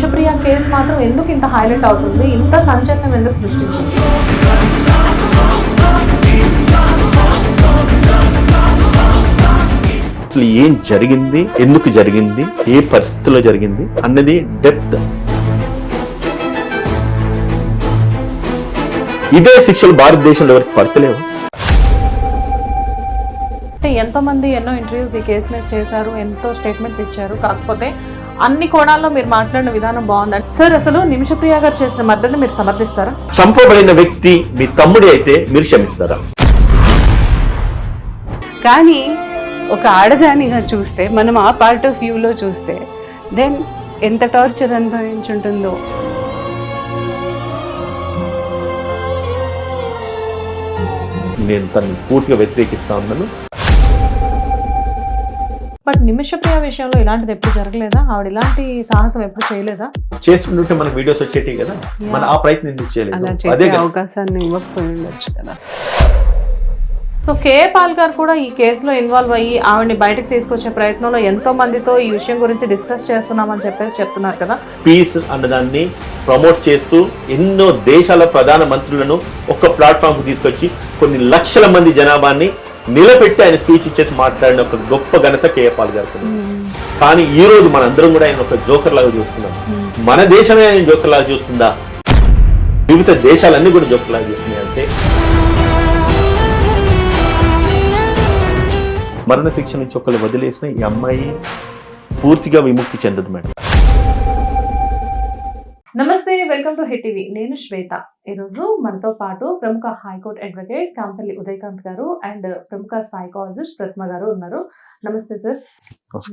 Nimishapriya case మాత్రం ఎందుకు ఇంత హైలైట్ అవుతుంది, ఇంత సంచలనం ఎందుకు సృష్టించింది? అసలు ఏం జరిగింది, ఎందుకు జరిగింది, ఏ పరిస్థితుల్లో జరిగింది అన్నది డెప్త్. ఇదే శిక్షలు భారతదేశంలో ఎవరికి పడతలేవు. ఎంతో మంది ఎన్నో ఇంటర్వ్యూస్ ఈ కేసు మీద చేశారు, ఎంతో స్టేట్మెంట్స్ ఇచ్చారు. కాకపోతే అన్ని కోణాల్లో మీరు మాట్లాడిన విధానం బాగుంది సార్. అసలు నిమిషప్రియ గారు చేసిన మద్దతుని మీరు సమర్థిస్తారా? చంపబడిన వ్యక్తి మీ తమ్ముడే అయితే మీరు క్షమిస్తారా? కానీ ఒక ఆడదానిగా చూస్తే, మనం ఆ పార్ట్ ఆఫ్ వ్యూలో చూస్తే, దెన్ ఎంత టార్చర్ అనుభవించుంటుందో. నేను తనని పూర్తిగా వ్యతిరేకిస్తా ఉన్నాను. బట్ నిమిషప్రియ విషయంలో ఇలాంటిది ఎప్పుడు జరగలేదా? ఆవిడ ఇలాంటి సాహసం ఎప్పుడు చేయలేదా? చేస్తుంటే మనకు వీడియోస్ వచ్చేటి కదా, మన ఆ ప్రయత్నం ఎందుకు అలా చేయలేదు? చేసే అవకాశాన్ని ఇవ్వకపోయి ఉండొచ్చు కదా. సో కేఏ పాల్ గారు కూడా ఈ కేసులో ఇన్వాల్వ్ అయ్యి ఆవిడని బయటకు తీసుకొచ్చే ప్రయత్నంలో ఎంతో మందితో ఈ విషయం గురించి డిస్కస్ చేస్తున్నామని చెప్పేసి చెప్తున్నారు కదా. పీస్ అన్నదాన్ని ప్రమోట్ చేస్తూ ఎన్నో దేశాల ప్రధాన మంత్రులను ఒక ప్లాట్ఫామ్ కు తీసుకొచ్చి కొన్ని లక్షల మంది జనాభాని నిలబెట్టి ఆయన స్పీచ్ ఇచ్చేసి మాట్లాడిన ఒక గొప్ప ఘనత కేఏ పాల్ గారు. కానీ ఈ రోజు మనందరం కూడా ఆయన ఒక జోకర్ లాగా చూస్తున్నాం. మన దేశమే ఆయన జోకర్ లాగా చూస్తుందా? వివిధ దేశాలన్నీ కూడా జోకర్ లాగా చూస్తున్నాయి. అంటే మరణ శిక్ష నుంచి ఒకళ్ళు వదిలేసిన ఈ అమ్మాయి పూర్తిగా విముక్తి చెందదు మేడం. నమస్తే, వెల్కమ్ టు హిట్ టీవీ. నేను శ్వేత. ఈరోజు మనతో పాటు ప్రముఖ హైకోర్టు అడ్వకేట్ కాంపల్లి ఉదయకాంత్ గారు అండ్ ప్రముఖ సైకాలజిస్ట్ ప్రతిమ గారు ఉన్నారు. నమస్తే సార్.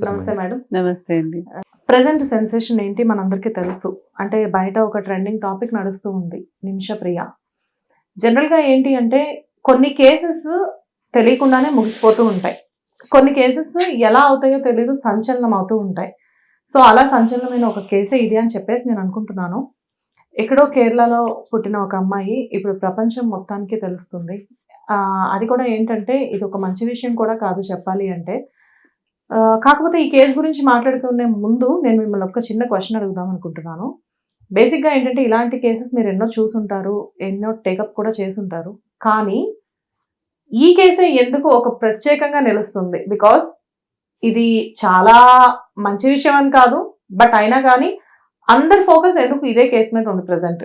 నమస్తే మేడం. నమస్తే అండి. ప్రజెంట్ సెన్సేషన్ ఏంటి మనందరికీ తెలుసు. అంటే బయట ఒక ట్రెండింగ్ టాపిక్ నడుస్తూ ఉంది, నిమిషప్రియ. జనరల్గా ఏంటి అంటే కొన్ని కేసెస్ తెలియకుండానే ముగిసిపోతూ ఉంటాయి, కొన్ని కేసెస్ ఎలా అవుతాయో తెలీదు, సంచలనం అవుతూ ఉంటాయి. సో అలా సంచలనమైన ఒక కేసే ఇది అని చెప్పేసి నేను అనుకుంటున్నాను. ఎక్కడో కేరళలో పుట్టిన ఒక అమ్మాయి ఇప్పుడు ప్రపంచం మొత్తానికి తెలుస్తుంది. అది కూడా ఏంటంటే ఇది ఒక మంచి విషయం కూడా కాదు చెప్పాలి అంటే. కాకపోతే ఈ కేసు గురించి మాట్లాడుకునే ముందు నేను మిమ్మల్ని ఒక చిన్న క్వశ్చన్ అడుగుదాం అనుకుంటున్నాను. బేసిక్గా ఏంటంటే ఇలాంటి కేసెస్ మీరు ఎన్నో చూసుంటారు, ఎన్నో టేకప్ కూడా చేసుంటారు. కానీ ఈ కేసే ఎందుకు ఒక ప్రత్యేకంగా నిలుస్తుంది? బికాస్ ఇది చాలా మంచి విషయం అని కాదు, బట్ అయినా కానీ అందరి ఫోకస్ ఎందుకు ఇదే కేసు మీద ఉంది ప్రెసెంట్?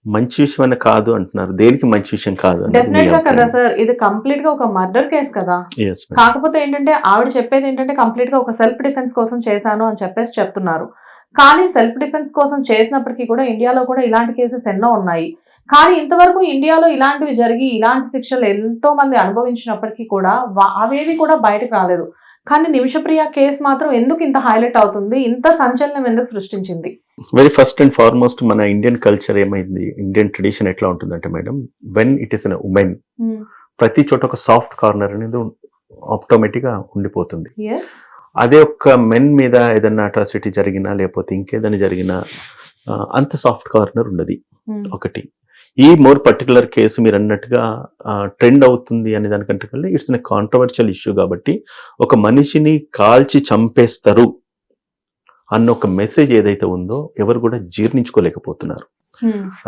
మంచి విషయం అని కాదు అంటున్నారు. దేనికి మంచి విషయం కాదు? డెఫినెట్ గా కదా సార్, ఇది కంప్లీట్ గా ఒక మర్డర్ కేసు కదా. కాకపోతే ఏంటంటే ఆవిడ చెప్పేది ఏంటంటే కంప్లీట్ గా ఒక సెల్ఫ్ డిఫెన్స్ కోసం చేశాను అని చెప్పేసి చెప్తున్నారు. కానీ సెల్ఫ్ డిఫెన్స్ కోసం చేసినప్పటికీ కూడా ఇండియాలో కూడా ఇలాంటి కేసెస్ ఎన్నో ఉన్నాయి. కానీ ఇంతవరకు ఇండియాలో ఇలాంటివి జరిగి ఇలాంటి శిక్షలు ఎంతో మంది అనుభవించినప్పటికీ కూడా అవేవి కూడా బయటకు రాలేదు. కానీ నిమిషప్రియ కేసు మాత్రం ఎందుకు ఇంత హైలైట్ అవుతుంది, ఇంత సంచలనం ఎందుకు సృష్టించింది? వెరీ ఫస్ట్ అండ్ ఫార్మోస్ట్ మన ఇండియన్ కల్చర్ ఏమైంది, ఇండియన్ ట్రెడిషన్ ఎట్లా ఉంటుందంటే madam, when it is an women ప్రతి చోట ఒక సాఫ్ట్ కార్నర్ అనేది ఆటోమేటిక్ గా ఉండిపోతుంది. అదే ఒక్క మెన్ మీద ఏదైనా అట్రాసిటీ జరిగినా లేకపోతే ఇంకేదైనా జరిగినా అంత సాఫ్ట్ కార్నర్ ఉండదు. ఒకటి ఈ మోర్ పర్టికులర్ కేసు మీరు అన్నట్టుగా ట్రెండ్ అవుతుంది అనే దానికంటే కల్లా ఇట్స్ ఎ కాంట్రవర్షియల్ ఇష్యూ. కాబట్టి ఒక మనిషిని కాల్చి చంపేస్తారు అన్న ఒక మెసేజ్ ఏదైతే ఉందో ఎవరు కూడా జీర్ణించుకోలేకపోతున్నారు.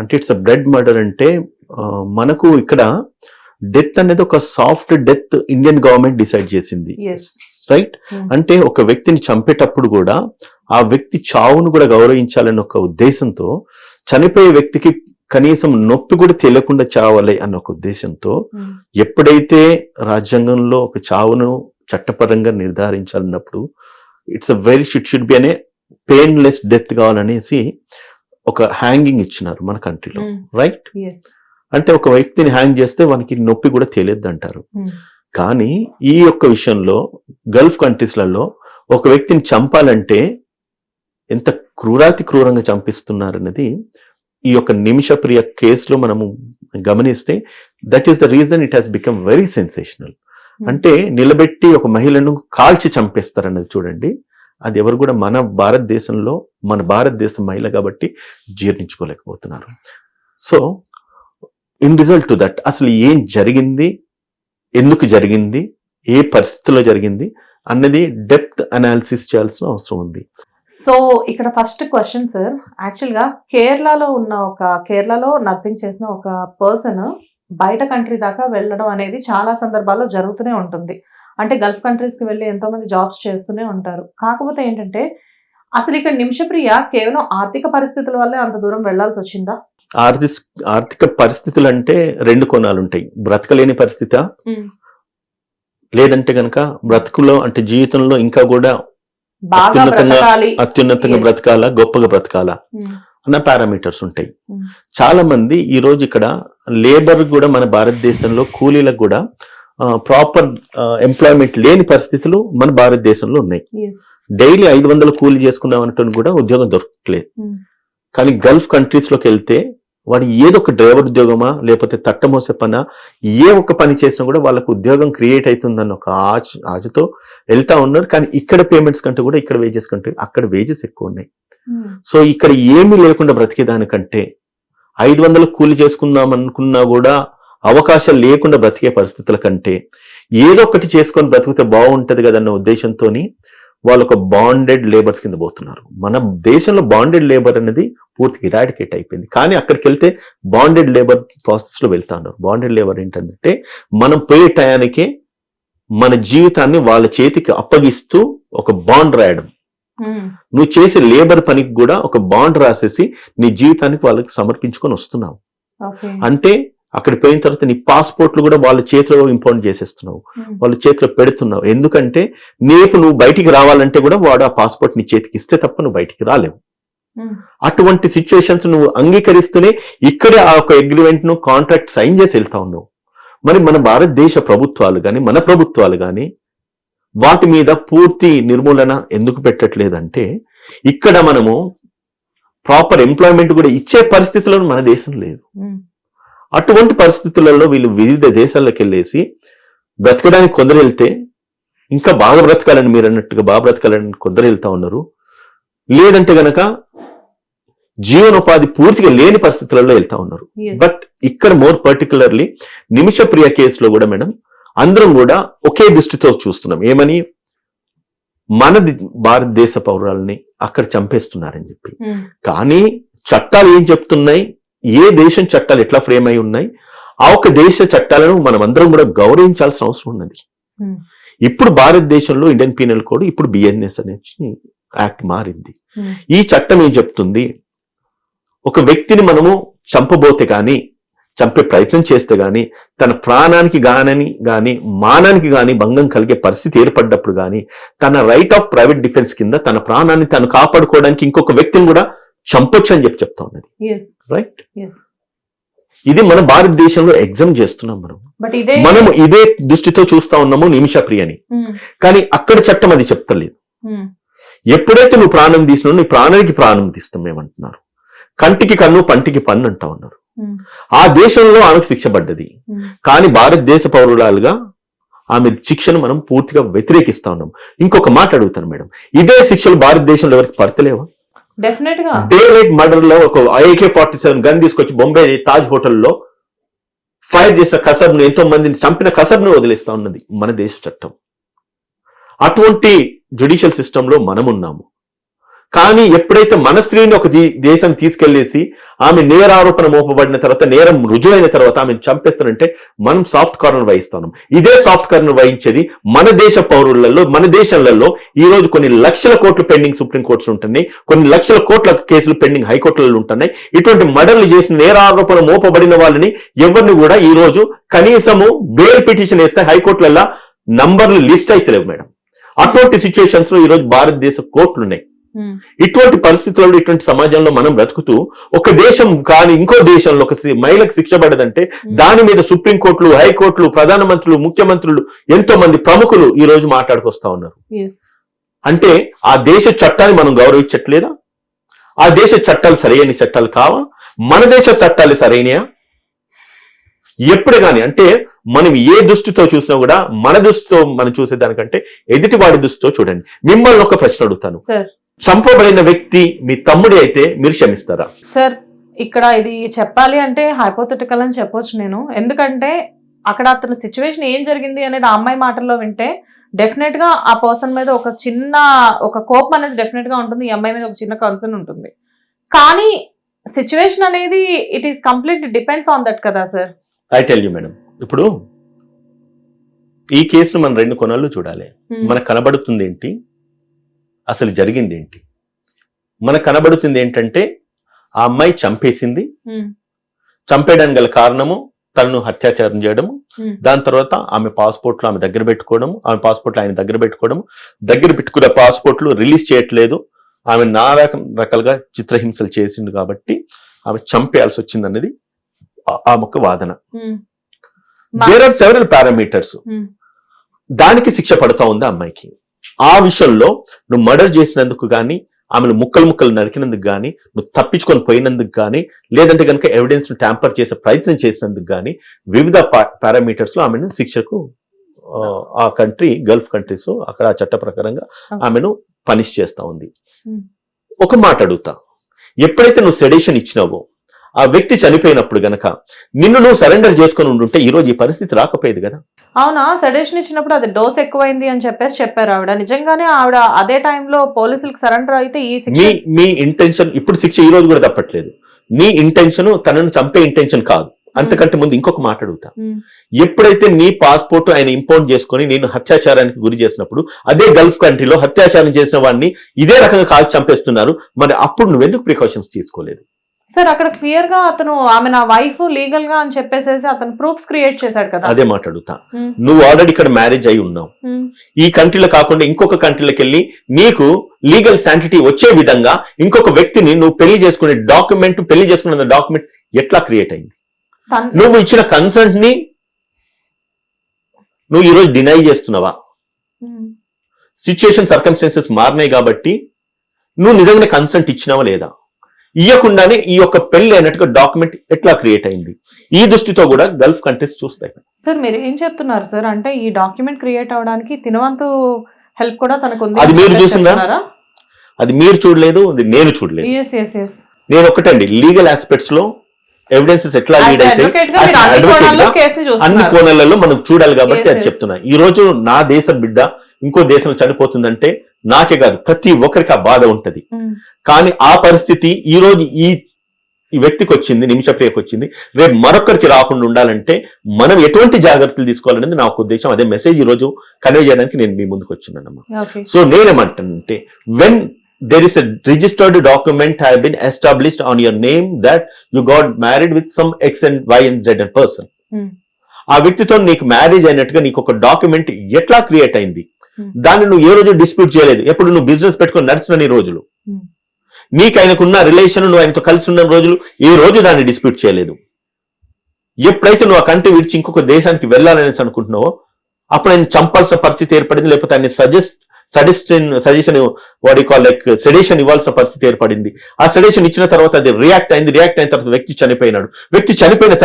అంటే ఇట్స్ అ బ్లడ్ మర్డర్. అంటే మనకు ఇక్కడ డెత్ అనేది ఒక soft death Indian government decide చేసింది, రైట్? అంటే ఒక వ్యక్తిని చంపేటప్పుడు కూడా ఆ వ్యక్తి చావును కూడా గౌరవించాలన్న ఒక ఉద్దేశంతో, చనిపోయే వ్యక్తికి కనీసం నొప్పి కూడా తెలియకుండా చావాలి అన్న ఒక ఉద్దేశంతో ఎప్పుడైతే రాజ్యాంగంలో ఒక చావును చట్టపరంగా నిర్ధారించాలన్నప్పుడు it's a very should be అనే పెయిన్లెస్ డెత్ కావాలనేసి ఒక హ్యాంగింగ్ ఇచ్చినారు మన కంట్రీలో, రైట్? అంటే ఒక వ్యక్తిని హ్యాంగ్ చేస్తే వానికి నొప్పి కూడా తెలియదు అంటారు. కానీ ఈ యొక్క విషయంలో గల్ఫ్ కంట్రీస్లలో ఒక వ్యక్తిని చంపాలంటే ఎంత క్రూరంగా చంపిస్తున్నారన్నది ఈ యొక్క నిమిషప్రియ కేసులో మనము గమనిస్తే that is the reason it has become very sensational. అంటే నిలబెట్టి ఒక మహిళను కాల్చి చంపేస్తారన్నది చూడండి, అది ఎవరు కూడా మన భారతదేశ మహిళ కాబట్టి జీర్ణించుకోలేకపోతున్నారు. So in result to that అసలు ఏం జరిగింది, ఎందుకు జరిగింది, ఏ పరిస్థితుల్లో జరిగింది అన్నది డెప్త్ అనాలిసిస్ చేయాల్సిన అవసరం ఉంది. సో ఇక్కడ ఫస్ట్ క్వశ్చన్ సార్, యాక్చువల్గా కేరళలో నర్సింగ్ చేసిన ఒక పర్సన్ బయట కంట్రీ దాకా వెళ్ళడం అనేది చాలా సందర్భాల్లో జరుగుతూనే ఉంటుంది. అంటే గల్ఫ్ కంట్రీస్కి వెళ్ళి ఎంతో మంది జాబ్స్ చేస్తూనే ఉంటారు. కాకపోతే ఏంటంటే అసలు ఇక్కడ నిమిషప్రియ కేవలం ఆర్థిక పరిస్థితుల వల్లే అంత దూరం వెళ్లాల్సి వచ్చిందా? ఆర్థిక పరిస్థితులు అంటే రెండు కోణాలు ఉంటాయి. బ్రతకలేని పరిస్థితి, లేదంటే గనక బ్రతుకులో అంటే జీవితంలో ఇంకా కూడా బాగా బ్రతకాలి, అత్యున్నతంగా బ్రతకాలా, గొప్పగా బ్రతకాలా అన్న పారామీటర్స్ ఉంటాయి. చాలా మంది ఈ రోజు ఇక్కడ లేబర్ కూడా మన భారతదేశంలో కూలీలకు కూడా ప్రాపర్ ఎంప్లాయ్మెంట్ లేని పరిస్థితులు మన భారతదేశంలో ఉన్నాయి. డైలీ 500 కూలీ చేసుకున్నాం అంటే కూడా ఉద్యోగం దొరకట్లేదు. కానీ గల్ఫ్ కంట్రీస్ లోకి వెళ్తే వాడు ఏదో ఒక డ్రైవర్ ఉద్యోగమా లేకపోతే తట్టమోసే పనా ఏ ఒక్క పని చేసినా కూడా వాళ్ళకు ఉద్యోగం క్రియేట్ అవుతుందన్న ఒక ఆశతో వెళ్తా ఉన్నారు. కానీ ఇక్కడ పేమెంట్స్ కంటే కూడా ఇక్కడ వేజెస్ కంటే అక్కడ వేజెస్ ఎక్కువ ఉన్నాయి. సో ఇక్కడ ఏమీ లేకుండా బ్రతికేదానికంటే 500 కూలి చేసుకుందాం అనుకున్నా కూడా అవకాశాలు లేకుండా బ్రతికే పరిస్థితుల కంటే ఏదో ఒకటి చేసుకొని బ్రతికితే బాగుంటది కదన్న ఉద్దేశంతో వాళ్ళు ఒక బాండెడ్ లేబర్స్ కింద పోతున్నారు. మన దేశంలో బాండెడ్ లేబర్ అనేది పూర్తిగా ఇరాడికేట్ అయిపోయింది. కానీ అక్కడికి వెళ్తే బాండెడ్ లేబర్ ప్రాసెస్ లో వెళ్తా ఉన్నారు. బాండెడ్ లేబర్ ఏంటంటే మనం పోయే టయానికి మన జీవితాన్ని వాళ్ళ చేతికి అప్పగిస్తూ ఒక బాండ్ రాయడం. నువ్వు చేసే లేబర్ పనికి కూడా ఒక బాండ్ రాసేసి నీ జీవితానికి వాళ్ళకి సమర్పించుకొని వస్తున్నావు. అంటే అక్కడికి పోయిన తర్వాత నీ పాస్పోర్ట్లు కూడా వాళ్ళ చేతిలో ఇంపోర్ట్ చేసేస్తున్నావు, వాళ్ళ చేతిలో పెడుతున్నావు. ఎందుకంటే నువ్వు బయటికి రావాలంటే కూడా వాడు ఆ పాస్పోర్ట్ నీ చేతికి ఇస్తే తప్ప నువ్వు బయటికి రాలేవు. అటువంటి సిచ్యువేషన్స్ నువ్వు అంగీకరిస్తూనే ఇక్కడే ఆ ఒక అగ్రిమెంట్ ను కాంట్రాక్ట్ సైన్ చేసి వెళ్తా ఉన్నావు. మరి మన భారతదేశ ప్రభుత్వాలు కానీ మన ప్రభుత్వాలు కానీ వాటి మీద పూర్తి నిర్మూలన ఎందుకు పెట్టట్లేదంటే ఇక్కడ మనము ప్రాపర్ ఎంప్లాయ్మెంట్ కూడా ఇచ్చే పరిస్థితుల్లో మన దేశం లేదు. అటువంటి పరిస్థితులలో వీళ్ళు వివిధ దేశాలకు వెళ్ళేసి బ్రతకడానికి కొందరు వెళ్తే ఇంకా బాగా బ్రతకాలని మీరు అన్నట్టుగా బాగా బ్రతకాలని కొందరు వెళ్తా ఉన్నారు. లేదంటే గనక జీవనోపాధి పూర్తిగా లేని పరిస్థితులలో వెళ్తా ఉన్నారు. బట్ ఇక్కడ మోర్ పర్టికులర్లీ నిమిషప్రియ కేసులో కూడా మేడం అందరం కూడా ఒకే దృష్టితో చూస్తున్నాం. ఏమని, మన భారతదేశ పౌరాలని అక్కడ చంపేస్తున్నారని చెప్పి. కానీ చట్టాలు ఏం చెప్తున్నాయి, ఏ దేశం చట్టాలు ఎట్లా ఫ్రేమ్ అయి ఉన్నాయి, ఆ ఒక దేశ చట్టాలను మనం అందరం కూడా గౌరవించాల్సిన అవసరం ఉన్నది. ఇప్పుడు భారతదేశంలో ఇండియన్ పీనల్ కోడ్ ఇప్పుడు బిఎన్ఎస్ అనే యాక్ట్ మారింది. ఈ చట్టం ఏం చెప్తుంది, ఒక వ్యక్తిని మనము చంపబోతే గాని, చంపే ప్రయత్నం చేస్తే గాని, తన ప్రాణానికి గాని మానానికి గాని భంగం కలిగే పరిస్థితి ఏర్పడ్డప్పుడు గాని తన రైట్ ఆఫ్ ప్రైవేట్ డిఫెన్స్ కింద తన ప్రాణాన్ని తను కాపాడుకోవడానికి ఇంకొక వ్యక్తిని కూడా చంపొచ్చు అని చెప్తా ఉన్నది. రైట్, ఇది మన భారతదేశంలో ఎగ్జామ్ చేస్తున్నాం మనము ఇదే దృష్టితో చూస్తా ఉన్నాము నిమిషప్రియని. కానీ అక్కడ చట్టం అది చెప్తలేదు. ఎప్పుడైతే నువ్వు ప్రాణం తీసినావు నీ ప్రాణానికి ప్రాణం తీస్తాం మేమంటున్నారు. కంటికి కన్ను పంటికి పన్ను అంటా ఉన్నారు. ఆ దేశంలో ఆమెకు శిక్ష పడ్డది. కానీ భారతదేశ పౌరురాలుగా ఆమె శిక్షను మనం పూర్తిగా వ్యతిరేకిస్తా ఉన్నాం. ఇంకొక మాట అడుగుతాను మేడం, ఇదే శిక్షలు భారతదేశంలో ఎవరికి పడతలేవా? డెఫినెట్ గా డే లైట్ మర్డర్ లో ఒక AK-47 గన్ తీసుకొచ్చి బొంబాయి తాజ్ హోటల్లో ఫైర్ చేసిన కసబ్ను, ఎంతో మందిని చంపిన కసబ్ను వదిలేస్తా ఉన్నది మన దేశ చట్టం. అటువంటి జ్యుడిషియల్ సిస్టమ్ లో మనం ఉన్నాము. కానీ ఎప్పుడైతే మన స్త్రీని ఒక దేశం తీసుకెళ్లేసి ఆమె నేరారోపణ మోపబడిన తర్వాత, నేరం రుజువైన తర్వాత ఆమెను చంపేస్తానంటే మనం సాఫ్ట్ కార్నర్ వహిస్తున్నాం. ఇదే సాఫ్ట్ కార్నర్ వహించేది మన దేశ పౌరులలో, మన దేశంలో ఈ రోజు కొన్ని లక్షల కోట్లు పెండింగ్ సుప్రీం కోర్ట్స్ ఉంటున్నాయి, కొన్ని లక్షల కోట్ల కేసులు పెండింగ్ హైకోర్టులలో ఉంటున్నాయి. ఇటువంటి మర్డర్లు చేసిన నేరారోపణ మోపబడిన వాళ్ళని ఎవరిని కూడా ఈ రోజు కనీసము బెయిల్ పిటిషన్ వేస్తే హైకోర్టులలో నంబర్లు లిస్ట్ అయితే లేవు మేడం. అటువంటి సిచ్యువేషన్స్ లో ఈ రోజు భారతదేశ కోర్టులు ఉన్నాయి. ఇటువంటి పరిస్థితుల్లో, ఇటువంటి సమాజంలో మనం బ్రతుకుతూ ఒక దేశం కానీ ఇంకో దేశంలో ఒక మహిళకు శిక్ష పడదంటే దాని మీద సుప్రీంకోర్టులు, హైకోర్టులు, ప్రధానమంత్రులు, ముఖ్యమంత్రులు, ఎంతో మంది ప్రముఖులు ఈ రోజు మాట్లాడుకొస్తా ఉన్నారు. అంటే ఆ దేశ చట్టాన్ని మనం గౌరవించట్లేదా? ఆ దేశ చట్టాలు సరైన చట్టాలు కావా? మన దేశ చట్టాలు సరైనయా? ఎప్పుడు కానీ అంటే మనం ఏ దృష్టితో చూసినా కూడా మన దృష్టితో మనం చూసేదానికంటే ఎదుటి వాడి దృష్టితో చూడండి. మిమ్మల్ని ఒక ప్రశ్న అడుగుతాను, చంపబడిన వ్యక్తి మీ తమ్ముడే అయితే మీరు క్షమిస్తారా? సార్ ఇక్కడ ఇది చెప్పాలి అంటే హైపోథెటికల్ అని చెప్పొచ్చు నేను. ఎందుకంటే అక్కడ అతని సిచ్యువేషన్ ఏం జరిగింది అనేది ఆ అమ్మాయి మాటల్లో వింటే డెఫినెట్ గా ఆ పర్సన్ మీద ఒక కోపం అనేది డెఫినెట్ గా ఉంటుంది, ఈ అమ్మాయి మీద ఒక చిన్న కన్సర్న్ ఉంటుంది. కానీ సిచ్యువేషన్ అనేది it is complete depends on that కదా sir. I tell you madam, ఇప్పుడు ఈ కేసును మనం 2 కోణాల్లో చూడాలి. మనకు కనబడుతుంది ఏంటి, అసలు జరిగింది ఏంటి? మనకు కనబడుతుంది ఏంటంటే ఆ అమ్మాయి చంపేసింది, చంపేయడానికి గల కారణము తనను హత్యాచారం చేయడము, దాని తర్వాత ఆమె పాస్పోర్ట్లు ఆమె దగ్గర పెట్టుకోవడం, ఆమె పాస్పోర్ట్లు ఆయన దగ్గర పెట్టుకోవడం, దగ్గర పెట్టుకున్న పాస్పోర్ట్లు రిలీజ్ చేయట్లేదు, ఆమె రకాలుగా చిత్రహింసలు చేసిండు కాబట్టి ఆమె చంపేయాల్సి వచ్చింది అన్నది ఆమెకు వాదన. దేర్ ఆర్ సెవెరల్ పారామీటర్స్, దానికి శిక్ష పడుతూ ఉంది అమ్మాయికి. ఆ విషయంలో నువ్వు మర్డర్ చేసినందుకు కానీ, ఆమెను ముక్కలు నరికినందుకు కానీ, నువ్వు తప్పించుకొని పోయినందుకు కానీ, లేదంటే కనుక ఎవిడెన్స్ ను ట్యాంపర్ చేసే ప్రయత్నం చేసినందుకు కానీ, వివిధ పారామీటర్స్ లో ఆమెను శిక్షకు ఆ కంట్రీ, గల్ఫ్ కంట్రీస్ అక్కడ ఆ చట్ట ప్రకారంగా ఆమెను పనిష్ చేస్తా ఉంది. ఒక మాట అడుగుతా, ఎప్పుడైతే నువ్వు సెడేషన్ ఇచ్చినావో ఆ వ్యక్తి చనిపోయినప్పుడు గనక నిన్ను నువ్వు సరెండర్ చేసుకుని ఉండుంటే ఈ రోజు ఈ పరిస్థితి రాకపోయేది కదా. అవునా, సజెషన్ ఇచ్చినప్పుడు అది డోస్ ఎక్కువైంది అని చెప్పారు ఆవిడ. నిజంగానే ఆవిడ అదే టైంలో పోలీసులకు సరెండర్ అయితే ఈ శిక్ష, మీ ఇంటెన్షన్ ఇప్పుడు శిక్ష ఈ రోజు కూడా తప్పట్లేదు. నీ ఇంటెన్షన్ తనను చంపే ఇంటెన్షన్ కాదు. అంతకంటే ముందు ఇంకొక మాట అడుగుతా, ఎప్పుడైతే నీ పాస్పోర్ట్ ఆయన ఇంపోర్ట్ చేసుకుని నేను హత్యాచారానికి గురి చేసినప్పుడు అదే గల్ఫ్ కంట్రీలో హత్యాచారం చేసిన వాడిని ఇదే రకంగా కాల్చి చంపేస్తున్నారు, మరి అప్పుడు నువ్వెందుకు ప్రికాషన్స్ తీసుకోలేదు? సార్ అక్కడ క్లియర్ గా ఆమె నా వైఫ్ లీగల్ గా అని చెప్పేసేసి అతను ప్రూఫ్స్ క్రియేట్ చేశాడు కదా. అదే మాట్లాడుతా, నువ్వు ఆల్రెడీ ఇక్కడ మ్యారేజ్ అయి ఉన్నావు, ఈ కంట్రీలో కాకుండా ఇంకొక కంట్రీలోకి వెళ్ళి నీకు లీగల్ శాంటిటీ వచ్చే విధంగా ఇంకొక వ్యక్తిని నువ్వు పెళ్లి చేసుకునే డాక్యుమెంట్ ఎట్లా క్రియేట్ అయింది? నువ్వు ఇచ్చిన కన్సెంట్ ని నువ్వు ఈరోజు డినై చేస్తున్నావా? సిచ్యుయేషన్ సర్కమ్స్టాన్సెస్ మారినాయి కాబట్టి నువ్వు నిజంగానే కన్సెంట్ ఇచ్చినావా లేదా? ఇవ్వకుండానే ఈ యొక్క పెళ్లి అయినట్టుగా డాక్యుమెంట్ ఎట్లా క్రియేట్ అయింది? ఈ దృష్టితో కూడా గల్ఫ్ కంట్రీస్ చూస్తాయి. సార్ మీరు ఏం చెప్తున్నారు సార్, అంటే ఈ డాక్యుమెంట్ క్రియేట్ అవడానికి తినవంతు హెల్ప్ కూడా తనకు ఉంది. అది మీరు చూసిందా? అది మీరు చూడలేదు, అది నేను చూడలేదు. నేను ఒకటండి, లీగల్ ఆస్పెక్ట్స్ లో ఎవిడెన్సెస్ ఎట్లా లీడ్ అయితే అన్ని కోణాలలో మనం చూడాలి కాబట్టి అది చెప్తున్నా. ఈ రోజు నా దేశ బిడ్డ ఇంకో దేశంలో చనిపోతుందంటే నాకే కాదు ప్రతి ఒక్కరికి ఆ బాధ ఉంటది. కానీ ఆ పరిస్థితి ఈ రోజు ఈ వ్యక్తికి వచ్చింది, నిమిషప్రియకు వచ్చింది, రేపు మరొకరికి రాకుండా ఉండాలంటే మనం ఎటువంటి జాగ్రత్తలు తీసుకోవాలనేది నా ఉద్దేశం. అదే మెసేజ్ ఈ రోజు కన్వే చేయడానికి నేను మీ ముందుకు వచ్చినానమ్మా. సో నేనేమంటానంటే, when there is a registered document have been established on your name that you got married with some X and Y and Z person. ఆ వ్యక్తితో నీకు మ్యారేజ్ అయినట్టుగా నీకు ఒక డాక్యుమెంట్ ఎట్లా క్రియేట్ అయింది? దాన్ని నువ్వు ఏ రోజు డిస్ప్యూట్ చేయలేదు. ఎప్పుడు నువ్వు బిజినెస్ పెట్టుకుని నడిచిన నీ రోజులు, నీకు ఆయనకున్న రిలేషన్, నువ్వు ఆయనతో కలిసి ఉన్న రోజులు, ఏ రోజు దాన్ని డిస్ప్యూట్ చేయలేదు. ఎప్పుడైతే నువ్వు ఆ కంట్రీ విడిచి ఇంకొక దేశానికి వెళ్ళాలనేసి అనుకుంటున్నావో అప్పుడు ఆయన చంపాల్సిన పరిస్థితి ఏర్పడింది, లేకపోతే ఆయన సజెషన్ సెడేషన్ ఇవ్వాల్సిన పరిస్థితి ఏర్పడింది. ఆ సెడేషన్ ఇచ్చిన తర్వాత అది రియాక్ట్ అయిన తర్వాత వ్యక్తి చనిపోయినాడు. వ్యక్తి చనిపోయిన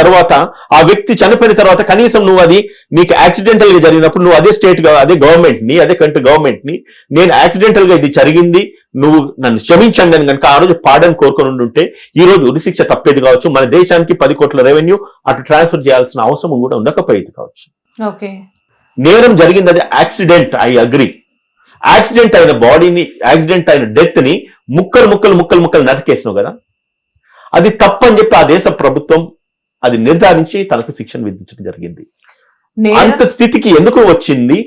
తర్వాత కనీసం నువ్వు అది నీకు యాక్సిడెంటల్ గా జరిగినప్పుడు నువ్వు అదే స్టేట్ గా, అదే గవర్నమెంట్ ని, అదే కంట్రీ గవర్నమెంట్ ని నేను యాక్సిడెంటల్ గా ఇది జరిగింది, నువ్వు నన్ను క్షమించండి అని కనుక ఆ రోజు పాడని కోరుకొని ఉంటే ఈ రోజు ఉరిశిక్ష తప్పేది కావచ్చు, మన దేశానికి 10 కోట్ల రెవెన్యూ అటు ట్రాన్స్ఫర్ చేయాల్సిన అవసరం కూడా ఉండకపోయేది కావచ్చు. నేరం జరిగింది, అది యాక్సిడెంట్, ఐ అగ్రి. యాక్సిడెంట్ అయిన బాడీని, యాక్సిడెంట్ అయిన డెత్ ని ముక్కలు నరికేసినావు కదా, అది తప్పని చెప్పి ఆ దేశ ప్రభుత్వం అది నిర్ధారించి తనకు శిక్షను విధించడం జరిగింది. అంత స్థితికి ఎందుకు వచ్చింది?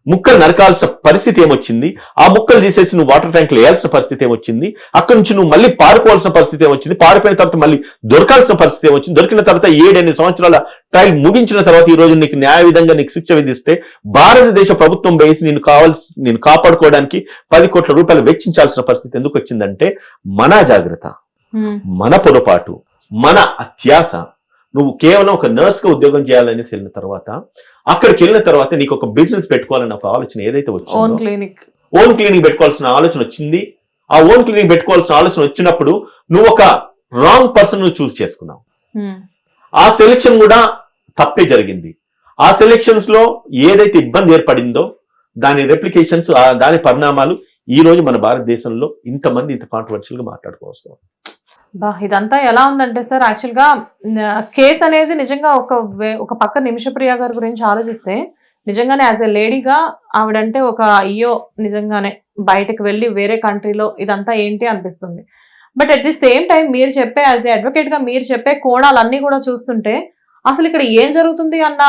ముక్కలు నరకాల్సిన పరిస్థితి ఏమొచ్చింది? ఆ ముక్కలు తీసేసి నువ్వు వాటర్ ట్యాంక్ లో వేయాల్సిన పరిస్థితి ఏమొచ్చింది? అక్కడి నుంచి నువ్వు మళ్ళీ పారిపోవాల్సిన పరిస్థితి ఏమొచ్చింది? పారిపోయిన తర్వాత మళ్ళీ దొరకాల్సిన పరిస్థితి ఏమొచ్చింది? దొరికిన తర్వాత 7-8 సంవత్సరాల ట్రయల్ ముగించిన తర్వాత ఈ రోజు నీకు న్యాయ విధంగా నీకు శిక్ష విధిస్తే భారతదేశ ప్రభుత్వం వేసి నేను కాపాడుకోవడానికి 10 కోట్ల రూపాయలు వెచ్చించాల్సిన పరిస్థితి ఎందుకు వచ్చిందంటే మన జాగ్రత్త, మన పొరపాటు, మన అత్యాస. నువ్వు కేవలం ఒక నర్స్ గా ఉద్యోగం చేయాలనేసి వెళ్ళిన తర్వాత, అక్కడికి వెళ్ళిన తర్వాత నీకు ఒక బిజినెస్ పెట్టుకోవాలన్న ఒక ఆలోచన ఏదైతే వచ్చిందో, ఓన్ క్లినిక్ పెట్టుకోవాల్సిన ఆలోచన వచ్చింది. ఆ ఓన్ క్లినిక్ పెట్టుకోవాల్సిన ఆలోచన వచ్చినప్పుడు నువ్వు ఒక రాంగ్ పర్సన్ ను చూస్ చేసుకున్నావు. ఆ సెలెక్షన్ కూడా తప్పే జరిగింది. ఆ సెలెక్షన్స్ లో ఏదైతే ఇబ్బంది ఏర్పడిందో దాని రెప్లికేషన్స్, దాని పరిణామాలు ఈ రోజు మన భారతదేశంలో ఇంత కాంట్రవర్షియల్ గా మాట్లాడుకోవచ్చు. ఇదంతా ఎలా ఉందంటే సార్, యాక్చువల్ గా కేసు అనేది నిజంగా ఒక పక్క నిమిషప్రియ గారి గురించి ఆలోచిస్తే నిజంగానే యాజ్ ఎ లేడీగా ఆవిడంటే ఒక అయ్యో నిజంగానే బయటకు వెళ్ళి వేరే కంట్రీలో ఇదంతా ఏంటి అనిపిస్తుంది. But at the same time మీరు చెప్పే యాజ్ ఎ అడ్వకేట్ గా మీరు చెప్పే కోణాలన్నీ కూడా చూస్తుంటే అసలు ఇక్కడ ఏం జరుగుతుంది అన్న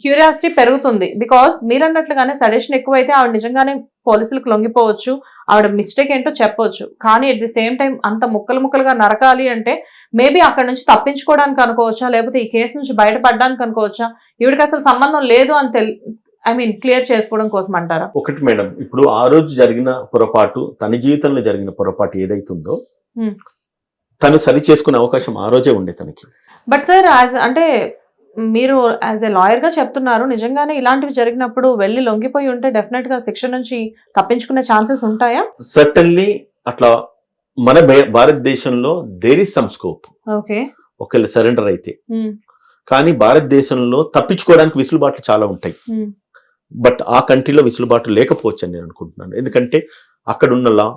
క్యూరియాసిటీ పెరుగుతుంది. బికాస్ మీరు అన్నట్లుగానే సజెషన్ ఎక్కువైతే ఆవిడ నిజంగానే పోలీసులకు లొంగిపోవచ్చు, ఆవిడ మిస్టేక్ ఏంటో చెప్పొచ్చు. కానీ అట్ ది సేమ్ టైం అంత ముక్కలు ముక్కలుగా నరకాలి అంటే మేబీ అక్కడ నుంచి తప్పించుకోవడానికి అనుకోవచ్చా, లేకపోతే ఈ కేసు నుంచి బయటపడడానికి అనుకోవచ్చా, ఈవిడికి అసలు సంబంధం లేదు అని క్లియర్ చేసుకోవడం కోసం అంటారా? ఒకటి మేడం, ఇప్పుడు ఆ రోజు జరిగిన పొరపాటు, తన జీవితంలో జరిగిన పొరపాటు ఏదైతుందో తను సరి చేసుకునే అవకాశం ఆ రోజే ఉండే తనకి. బట్ సార్ అంటే మీరు యాజ్ ఎ లాయర్ గా చెప్తున్నారు, నిజంగానే ఇలాంటివి జరిగినప్పుడు వెళ్ళి లొంగిపోయి ఉంటే డెఫినెట్ గా శిక్ష నుంచి తప్పించుకునే ఛాన్సెస్ ఉంటాయా? సర్టన్లీ అట్లా మన భారతదేశంలో there is some scope. Okay, ఒకవేళ సరెండర్ అయితే. కానీ భారతదేశంలో తప్పించుకోవడానికి విసులుబాట్లు చాలా ఉంటాయి. బట్ ఆ కంట్రీలో విసులుబాటు లేకపోవచ్చు అని నేను అనుకుంటున్నాను. ఎందుకంటే అక్కడున్న లా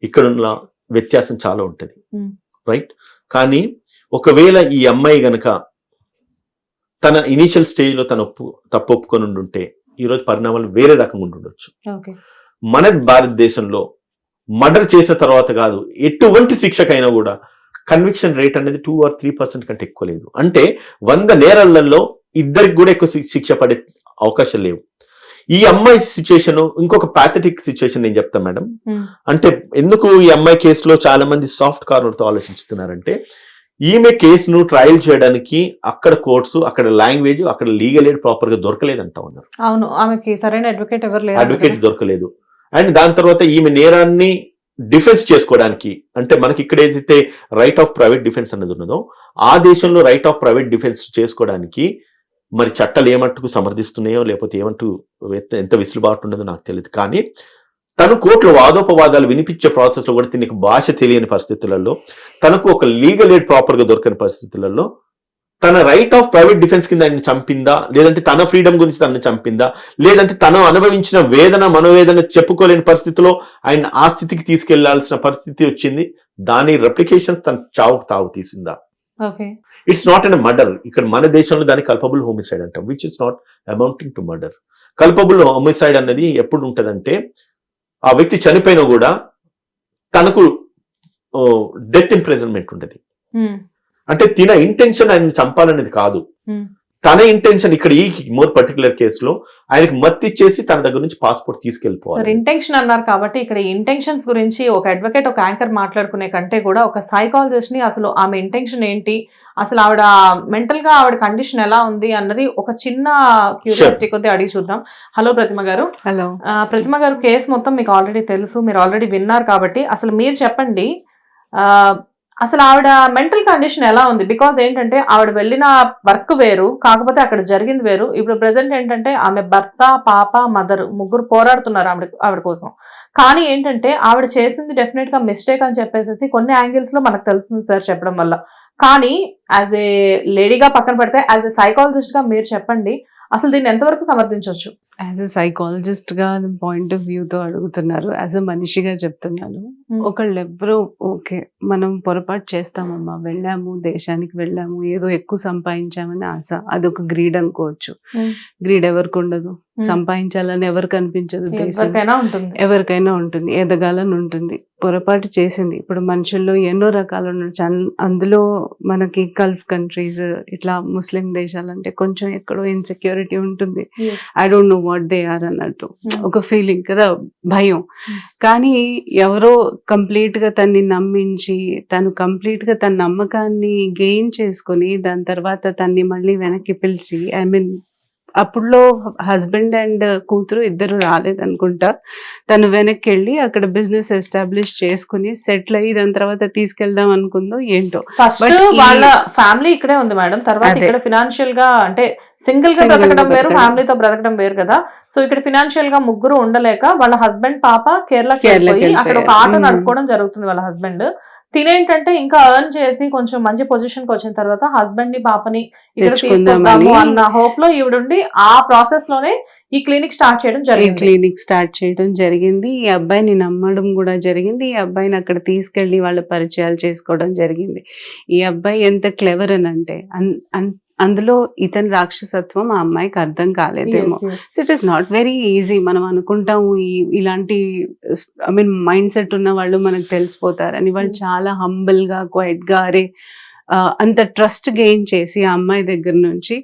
ఇక్కడున్న లా వ్యత్యాసం చాలా ఉంటది, రైట్? కానీ ఒకవేళ ఈ అమ్మాయి గనక తన ఇనిషియల్ స్టేజ్ లో తను తప్పు ఒప్పుకొని ఉండుంటే ఈరోజు పరిణామాలు వేరే రకంగా ఉండొచ్చు. మన భారతదేశంలో మర్డర్ చేసిన తర్వాత కాదు, ఎటువంటి శిక్షకైనా కూడా కన్విక్షన్ రేట్ అనేది 2 or 3% కంటే ఎక్కువ లేదు. అంటే 100 నేరాలలో ఇద్దరికి కూడా ఎక్కువ శిక్ష పడే అవకాశం లేవు. ఈ అమ్మాయి సిచ్యుయేషన్ ఇంకొక ప్యాథటిక్ సిచ్యుయేషన్ నేను చెప్తాను మేడం. అంటే ఎందుకు ఈ అమ్మాయి కేసులో చాలా మంది సాఫ్ట్ కార్నర్ తో ఆలోచిస్తున్నారంటే, ఈమె కేసును ట్రయల్ చేయడానికి అక్కడ కోర్ట్స్, అక్కడ లాంగ్వేజ్, అక్కడ లీగల్ ఎయిడ్ ప్రాపర్ గా దొరకలేదంటా ఉన్నారు. అవును, ఆమెకి సరైన అడ్వకేట్ దొరకలేదు. అండ్ దాని తర్వాత ఈమె నేరాన్ని డిఫెన్స్ చేసుకోవడానికి, అంటే మనకి ఇక్కడ ఏదైతే రైట్ ఆఫ్ ప్రైవేట్ డిఫెన్స్ అన్నది ఉన్నదో ఆ దేశంలో రైట్ ఆఫ్ ప్రైవేట్ డిఫెన్స్ చేసుకోవడానికి మరి చట్టాలు ఏమంటూ సమర్థిస్తున్నాయో లేకపోతే ఏమంటూ ఎంత విసులుబాటు ఉన్నదో నాకు తెలియదు. కానీ తను కోర్టులో వాదోపవాదాలు వినిపించే ప్రాసెస్ లో కూడా తనకి భాష తెలియని పరిస్థితులలో, తనకు ఒక లీగల్ ఎయిడ్ ప్రాపర్ గా దొరకని పరిస్థితులలో తన రైట్ ఆఫ్ ప్రైవేట్ డిఫెన్స్ కింద ఆయన చంపిందా, లేదంటే తన ఫ్రీడమ్ గురించి తనని చంపిందా, లేదంటే తను అనుభవించిన వేదన మనోవేదన చెప్పుకోలేని పరిస్థితిలో ఆయన ఆ స్థితికి తీసుకెళ్లాల్సిన పరిస్థితి వచ్చింది. దాని రెప్లికేషన్స్ తన చావుకు తావు తీసిందా? It's not an murder. ఇక్కడ మన దేశంలో దాన్ని కల్పబుల్ హోమిసైడ్ అంటాం, which is not amounting to murder. Culpable homicide అన్నది ఎప్పుడు ఉంటదంటే, ఆ వ్యక్తి చనిపోయినా కూడా తనకు డెత్ ఇంప్రిజన్మెంట్ ఉంటది. అంటే తిన ఇంటెన్షన్ ఆయన చంపాలనేది కాదు, తన ఇంటెన్షన్ ఇక్కడ ఈ మోర్ పర్టికులర్ కేసులో ఆయనకి మత్తిచ్చేసి తన దగ్గర నుంచి పాస్పోర్ట్ తీసుకెళ్లిపోవాలి. ఇంటెన్షన్ అన్నారు కాబట్టి ఇక్కడ ఇంటెన్షన్స్ గురించి ఒక అడ్వకేట్, ఒక యాంకర్ మాట్లాడుకునే కంటే కూడా ఒక సైకాలజిస్ట్ ని అసలు ఆమె ఇంటెన్షన్ ఏంటి, అసలు ఆవిడ మెంటల్ గా ఆవిడ కండిషన్ ఎలా ఉంది అన్నది ఒక చిన్న క్యూరియాసిటీ కొద్ది అడిగి చూద్దాం. హలో ప్రతిమ గారు. హలో ప్రతిమ గారు, కేసు మొత్తం మీకు ఆల్రెడీ తెలుసు, మీరు ఆల్రెడీ విన్నారు కాబట్టి అసలు మీరు చెప్పండి, అసలు ఆవిడ మెంటల్ కండిషన్ ఎలా ఉంది? బికాజ్ ఏంటంటే ఆవిడ వెళ్ళిన వర్క్ వేరు, కాకపోతే అక్కడ జరిగింది వేరు. ఇప్పుడు ప్రెసెంట్ ఏంటంటే ఆమె భర్త, పాప, మదర్ ముగ్గురు పోరాడుతున్నారు ఆవిడ కోసం. కానీ ఏంటంటే ఆవిడ చేసింది డెఫినెట్ గా మిస్టేక్ అని చెప్పేసి కొన్ని యాంగిల్స్ లో మనకు తెలుస్తుంది సార్ చెప్పడం వల్ల. కానీ యాజ్ ఏ లేడీగా పక్కన పెడితే యాజ్ ఏ సైకాలజిస్ట్ గా మీరు చెప్పండి, అసలు దీన్ని ఎంతవరకు సమర్థించవచ్చు? యాజ్ ఎ సైకాలజిస్ట్ గా పాయింట్ ఆఫ్ వ్యూతో అడుగుతున్నారు, యాజ్ ఎ మనిషిగా చెప్తున్నాను. ఒకళ్ళు ఎవరో ఓకే మనం పొరపాటు చేస్తామమ్మా, వెళ్ళాము దేశానికి వెళ్ళాము, ఏదో ఎక్కువ సంపాదించామని ఆశ, అదొక గ్రీడ్ అనుకోవచ్చు. గ్రీడ్ ఎవరికి ఉండదు, సంపాదించాలని ఎవరికి అనిపించదు, ఎవరికైనా ఉంటుంది, ఎదగాలని ఉంటుంది. పొరపాటు చేసింది. ఇప్పుడు మనుషుల్లో ఎన్నో రకాలు ఉండొచ్చు, అందులో మనకి గల్ఫ్ కంట్రీస్ ఇట్లా ముస్లిం దేశాలంటే కొంచెం ఎక్కడో ఇన్సెక్యూరిటీ ఉంటుంది. I don't know what they are అన్నట్టు ఒక ఫీలింగ్ కదా, భయం. కానీ ఎవరో కంప్లీట్ గా తన్ని నమ్మించి తను కంప్లీట్ గా తన నమ్మకాన్ని గెయిన్ చేసుకుని దాని తర్వాత తన్ని మళ్ళీ వెనక్కి పిలిచి, ఐ మీన్ అప్పుడులో హస్బెండ్ అండ్ కూతురు ఇద్దరు రాలేదనుకుంటా, తను వెనక్కి వెళ్ళి అక్కడ బిజినెస్ ఎస్టాబ్లిష్ చేసుకుని సెటిల్ అయ్యి దాని తర్వాత తీసుకెళ్దాం అనుకుందో ఏంటో. ఫస్ట్ వాళ్ళ ఫ్యామిలీ ఇక్కడే ఉంది మేడం, తర్వాత ఇక్కడ ఫినాన్షియల్ గా అంటే సింగిల్ గా బ్రతకడం వేరు, ఫ్యామిలీతో బ్రతకడం వేరు కదా. సో ఇక్కడ ఫినాన్షియల్ గా ముగ్గురు ఉండలేక వాళ్ళ హస్బెండ్, పాప కేరళకి వెళ్ళిపోయి అక్కడ ఒక ఆటో నడుపుకోవడం జరుగుతుంది వాళ్ళ హస్బెండ్. తినేంటంటే ఇంకా ఎర్న్ చేసి కొంచెం మంచి పొజిషన్ కి వచ్చిన తర్వాత హస్బెండ్ ని, పాపని ఇక్కడ తీసుకుందాము అన్న హోప్ లో ఈవిడుండి ఆ ప్రాసెస్ లోనే ఈ క్లినిక్ స్టార్ట్ చేయడం జరిగింది. ఈ అబ్బాయిని నమ్మడం కూడా జరిగింది. ఈ అబ్బాయిని అక్కడ తీసుకెళ్లి వాళ్ళ పరిచయాలు చేసుకోవడం జరిగింది. ఈ అబ్బాయి ఎంత క్లెవర్ అని అంటే అందులో ఇతని రాక్షసత్వం ఆ అమ్మాయికి అర్థం కాలేదేమో. Yes, yes. It is not very easy. మనం అనుకుంటాము ఇలాంటి ఐ మీన్ మైండ్ సెట్ ఉన్న వాళ్ళు మనకు తెలిసిపోతారని. వాళ్ళు చాలా హంబుల్ గా క్వైట్ గా అరే అంత ట్రస్ట్ గెయిన్ చేసి ఆ అమ్మాయి దగ్గర నుంచి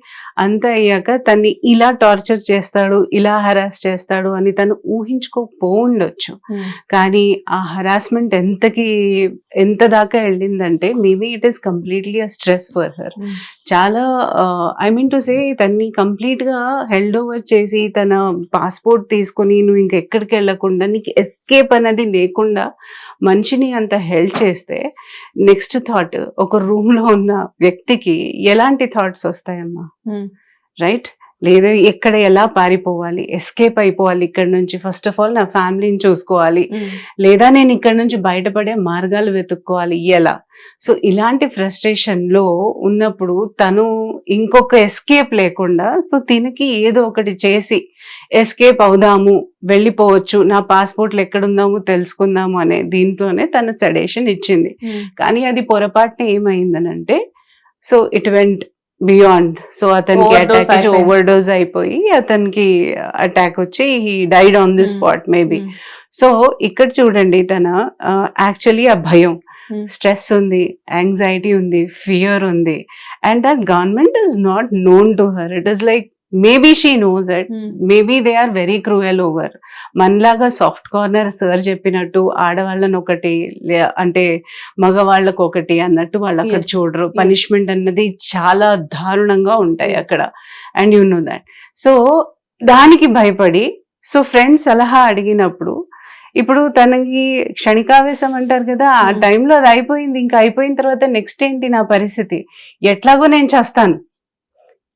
అంత అయ్యాక తన్ని ఇలా టార్చర్ చేస్తాడు, ఇలా హరాస్ చేస్తాడు అని తను ఊహించుకోకపోండొచ్చు. కానీ ఆ హరాస్మెంట్ ఎంత దాకా వెళ్ళిందంటే maybe it is completely a stress for her. చాలా ఐ మీన్ టు సే తన్ని కంప్లీట్ గా హెల్డ్ ఓవర్ చేసి తన పాస్పోర్ట్ తీసుకొని నువ్వు ఇంకెక్కడికి వెళ్ళకుండా నీకు ఎస్కేప్ అనేది లేకుండా మనిషిని అంత హెల్డ్ చేస్తే నెక్స్ట్ థాట్ ఒక రూమ్ లో ఉన్న వ్యక్తికి ఎలాంటి థాట్స్ వస్తాయమ్మా, రైట్? లేదా ఎక్కడ ఎలా పారిపోవాలి, ఎస్కేప్ అయిపోవాలి ఇక్కడ నుంచి, ఫస్ట్ ఆఫ్ ఆల్ నా ఫ్యామిలీని చూసుకోవాలి, లేదా నేను ఇక్కడ నుంచి బయటపడే మార్గాలు వెతుక్కోవాలి ఎలా. సో ఇలాంటి ఫ్రస్ట్రేషన్ లో ఉన్నప్పుడు తను ఇంకొక ఎస్కేప్ లేకుండా సో తినకి ఏదో ఒకటి చేసి ఎస్కేప్ అవుదాము, వెళ్ళిపోవచ్చు, నా పాస్పోర్ట్లు ఎక్కడుందాము తెలుసుకుందాము అనే దీంతోనే తన సడేషన్ ఇచ్చింది. కానీ అది పొరపాటున ఏమైందనంటే so it went beyond. So అతనికి అటాక్ ఓవర్ డోస్ అయిపోయి అతనికి అటాక్ వచ్చి he died on the spot maybe. So ఇక్కడ చూడండి తన యాక్చువల్లీ ఆ భయం, స్ట్రెస్ ఉంది, యాంగ్జైటీ ఉంది, ఫియర్ ఉంది, and that government is not known to her. It is like maybe she knows it, maybe they are very cruel over. మనలాగా soft corner sir చెప్పినట్టు ఆడవాళ్ళని ఒకటి అంటే మగవాళ్ళకు ఒకటి అన్నట్టు వాళ్ళు అక్కడ చూడరు. పనిష్మెంట్ అన్నది చాలా దారుణంగా ఉంటాయి అక్కడ, and you know that. So దానికి భయపడి సో ఫ్రెండ్స్ సలహా అడిగినప్పుడు ఇప్పుడు తనకి క్షణికావేశం అంటారు కదా, ఆ టైంలో అది అయిపోయింది. ఇంకా అయిపోయిన తర్వాత నెక్స్ట్ ఏంటి నా పరిస్థితి, ఎట్లాగో నేను చేస్తాను,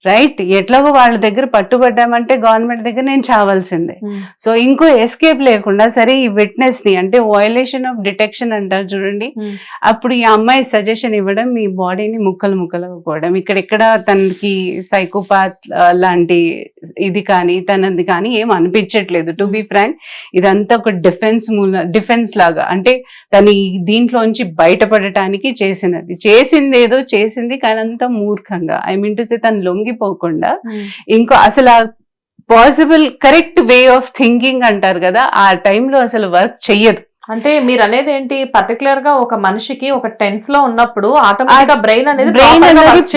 రైట్? ఎట్లాగో వాళ్ళ దగ్గర పట్టుబడ్డామంటే గవర్నమెంట్ దగ్గర నేను చావాల్సిందే. సో ఇంకో ఎస్కేప్ లేకుండా సరే ఈ విట్నెస్ ని అంటే వయలేషన్ ఆఫ్ డిటెక్షన్ అంటారు చూడండి, అప్పుడు ఈ అమ్మాయి సజెషన్ ఇవ్వడం, మీ బాడీని ముక్కలు ముక్కలుగా పోవడం, ఇక్కడెక్కడ తనకి సైకోపాత్ లాంటి ఇది కానీ తనది కానీ ఏం అనిపించట్లేదు. టు బి ఫ్రాంక్ ఇదంతా ఒక డిఫెన్స్ లాగా, అంటే తను దీంట్లోంచి బయటపడటానికి చేసింది ఏదో చేసింది కానీ అంతా మూర్ఖంగా. ఐ మీన్ టు సే తను లొంగిపోకుండా ఇంకో అసలు possible correct way of thinking అంటారు కదా, ఆ టైంలో అసలు వర్క్ చెయ్యదు. అంటే మీరు అనేది ఏంటి, పర్టికులర్ గా ఒక మనిషికి ఒక టెన్స్ లో ఉన్నప్పుడు ఆటోమేటిక్ గా బ్రెయిన్ అనేది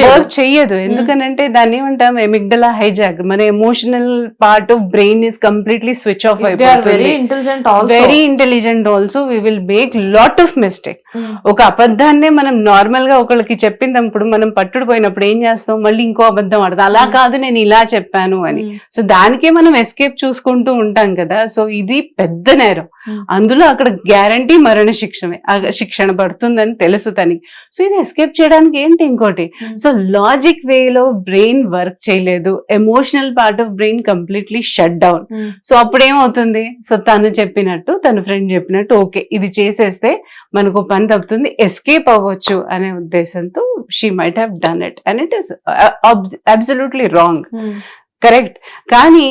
వర్క్ చెయ్యదు. ఎందుకనంటే దాన్ని ఏమంటాం ఎమిగ్డలా హైజాక్. మన emotional part of brain is completely switch off అయిపోతుంది. Very intelligent also. We will make lot of mistake. ఒక అబద్ధాన్నే మనం నార్మల్ గా ఒకళ్ళకి చెప్పినప్పుడు మనం పట్టుడు పోయినప్పుడు ఏం చేస్తాం, మళ్ళీ ఇంకో అబద్ధం ఆడతాం. అలా కాదు నేను ఇలా చెప్పాను అని. సో దానికే మనం ఎస్కేప్ చూసుకుంటూ ఉంటాం కదా. సో ఇది పెద్ద నేరం. అందులో అక్కడ గ్యారంటీ మరణ శిక్షణ పడుతుందని తెలుసు తనకి. సో ఇది ఎస్కేప్ చేయడానికి ఏంటి ఇంకోటి. సో లాజిక్ వేలో బ్రెయిన్ వర్క్ చేయలేదు, emotional part of brain completely shut down. So అప్పుడు ఏమవుతుంది, సో తను చెప్పినట్టు తన ఫ్రెండ్ చెప్పినట్టు ఓకే ఇది చేసేస్తే మనకు పని తప్పుతుంది, ఎస్కేప్ అవ్వచ్చు అనే ఉద్దేశంతో she might have done it and it is absolutely wrong. Correct. కానీ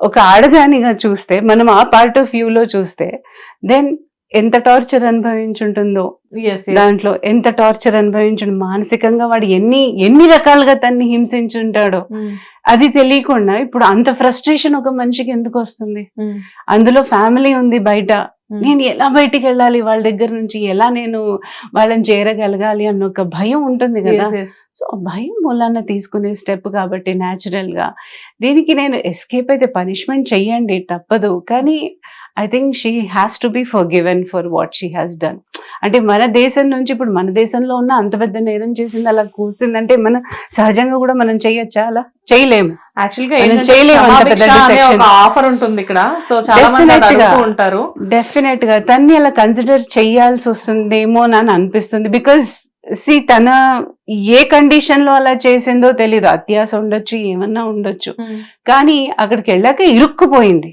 ఒక ఆడదానిగా చూస్తే మనం ఆ పార్ట్ ఆఫ్ వ్యూలో చూస్తే దెన్ ఎంత టార్చర్ అనుభవించుంటుందో, దాంట్లో ఎంత టార్చర్ అనుభవించు, మానసికంగా వాడు ఎన్ని రకాలుగా తన్ని హింసించుంటాడో అది తెలియకుండా ఇప్పుడు అంత ఫ్రస్ట్రేషన్ ఒక మనిషికి ఎందుకు వస్తుంది. అందులో ఫ్యామిలీ ఉంది బయట, నేను ఎలా బయటికి వెళ్ళాలి వాళ్ళ దగ్గర నుంచి, ఎలా నేను వాళ్ళని చేరగలగాలి అన్న ఒక భయం ఉంటుంది కదా. సో ఆ భయం మూలాన తీసుకునే స్టెప్ కాబట్టి న్యాచురల్ గా దీనికి నేను ఎస్కేప్ అయితే పనిష్మెంట్ చెయ్యండి తప్పదు, కానీ I think she has to be forgiven for what she has done. అంటే మన దేశం నుంచి ఇప్పుడు మన దేశంలో ఉన్న అంత పెద్ద నేరం చేసింది, అలా కూర్చుందంటే మన సహజంగా కూడా మనం చెయ్యొచ్చా? అలా చేయలేము. ఆఫర్ ఉంటుంది ఇక్కడ. సో చాలా మంది ఉంటారు. డెఫినెట్ గా తన్ని అలా కన్సిడర్ చేయాల్సి వస్తుందేమో అని అనిపిస్తుంది. బికాస్ తన ఏ కండిషన్ లో అలా చేసిందో తెలీదు, అత్యాస ఉండొచ్చు, ఏమన్నా ఉండొచ్చు, కానీ అక్కడికి వెళ్ళాక ఇరుక్కుపోయింది.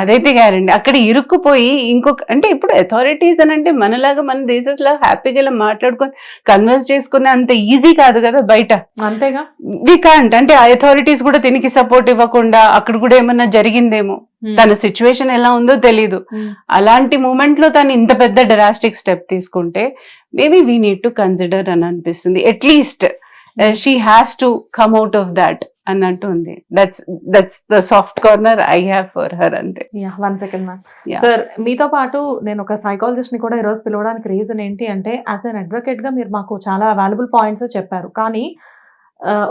అదైతే గ్యారంటీ. అక్కడ ఇరుక్కుపోయి ఇంకొక అంటే ఇప్పుడు అథారిటీస్ అని అంటే మనలాగా మన దేశంలో హ్యాపీగా ఇలా మాట్లాడుకొని కన్వర్స్ చేసుకునే అంత ఈజీ కాదు కదా బయట. అంతేగా, వి కాంట్. అంటే ఆ అథారిటీస్ కూడా దీనికి సపోర్ట్ ఇవ్వకుండా అక్కడ కూడా ఏమన్నా జరిగిందేమో, తన సిచ్యువేషన్ ఎలా ఉందో తెలీదు. అలాంటి మూమెంట్ లో తను ఇంత పెద్ద డ్రాస్టిక్ స్టెప్ తీసుకుంటే maybe we need to consider అని అనిపిస్తుంది. At least she has to come out of that అన్నట్టు ఉంది. That's the soft corner I have for her అంతే. 1 సెకండ్ మ్యామ్. Yeah. సార్ మీతో పాటు నేను ఒక సైకాలజిస్ట్ ని కూడా ఈరోజు పిలవడానికి రీజన్ ఏంటి అంటే యాజ్ అన్ అడ్వకేట్ గా మీరు మాకు చాలా వాల్యుబుల్ పాయింట్స్ చెప్పారు. కానీ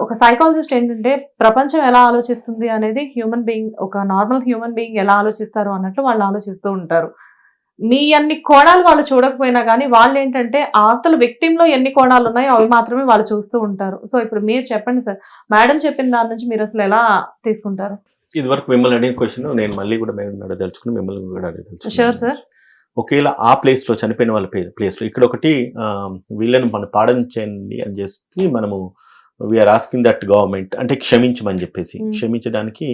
ఒక సైకాలజిస్ట్ ఏంటంటే ప్రపంచం ఎలా ఆలోచిస్తుంది అనేది హ్యూమన్ బీయింగ్, ఒక నార్మల్ హ్యూమన్ బీయింగ్ ఎలా ఆలోచిస్తారు అన్నట్లు వాళ్ళు ఆలోచిస్తూ ఉంటారు. మీ అన్ని కోణాలు వాళ్ళు చూడకపోయినా కానీ వాళ్ళు ఏంటంటే అవతల విక్టిమ్లో ఎన్ని కోణాలు ఉన్నాయో అవి మాత్రమే వాళ్ళు చూస్తూ ఉంటారు. సో ఇప్పుడు మీరు చెప్పండి సార్, మేడం చెప్పిన దాని నుంచి మీరు అసలు ఎలా తీసుకుంటారు? ఇది వరకు మిమ్మల్ని అడిగిన క్వశ్చన్ నేను మళ్ళీ కూడా మేము అడగదలుచుకుని మిమ్మల్ని కూడా షూర్ అడగదలుచుకున్నాను. సార్. ఒకవేళ ఆ ప్లేస్ లో చనిపోయిన వాళ్ళ ప్లేస్ లో ఇక్కడ ఒకటి వీళ్ళని మనం పాటించండి అని చెప్పి మనము వీఆర్ ఆస్కింగ్ దట్ గవర్నమెంట్ అంటే క్షమించమని చెప్పేసి, క్షమించడానికి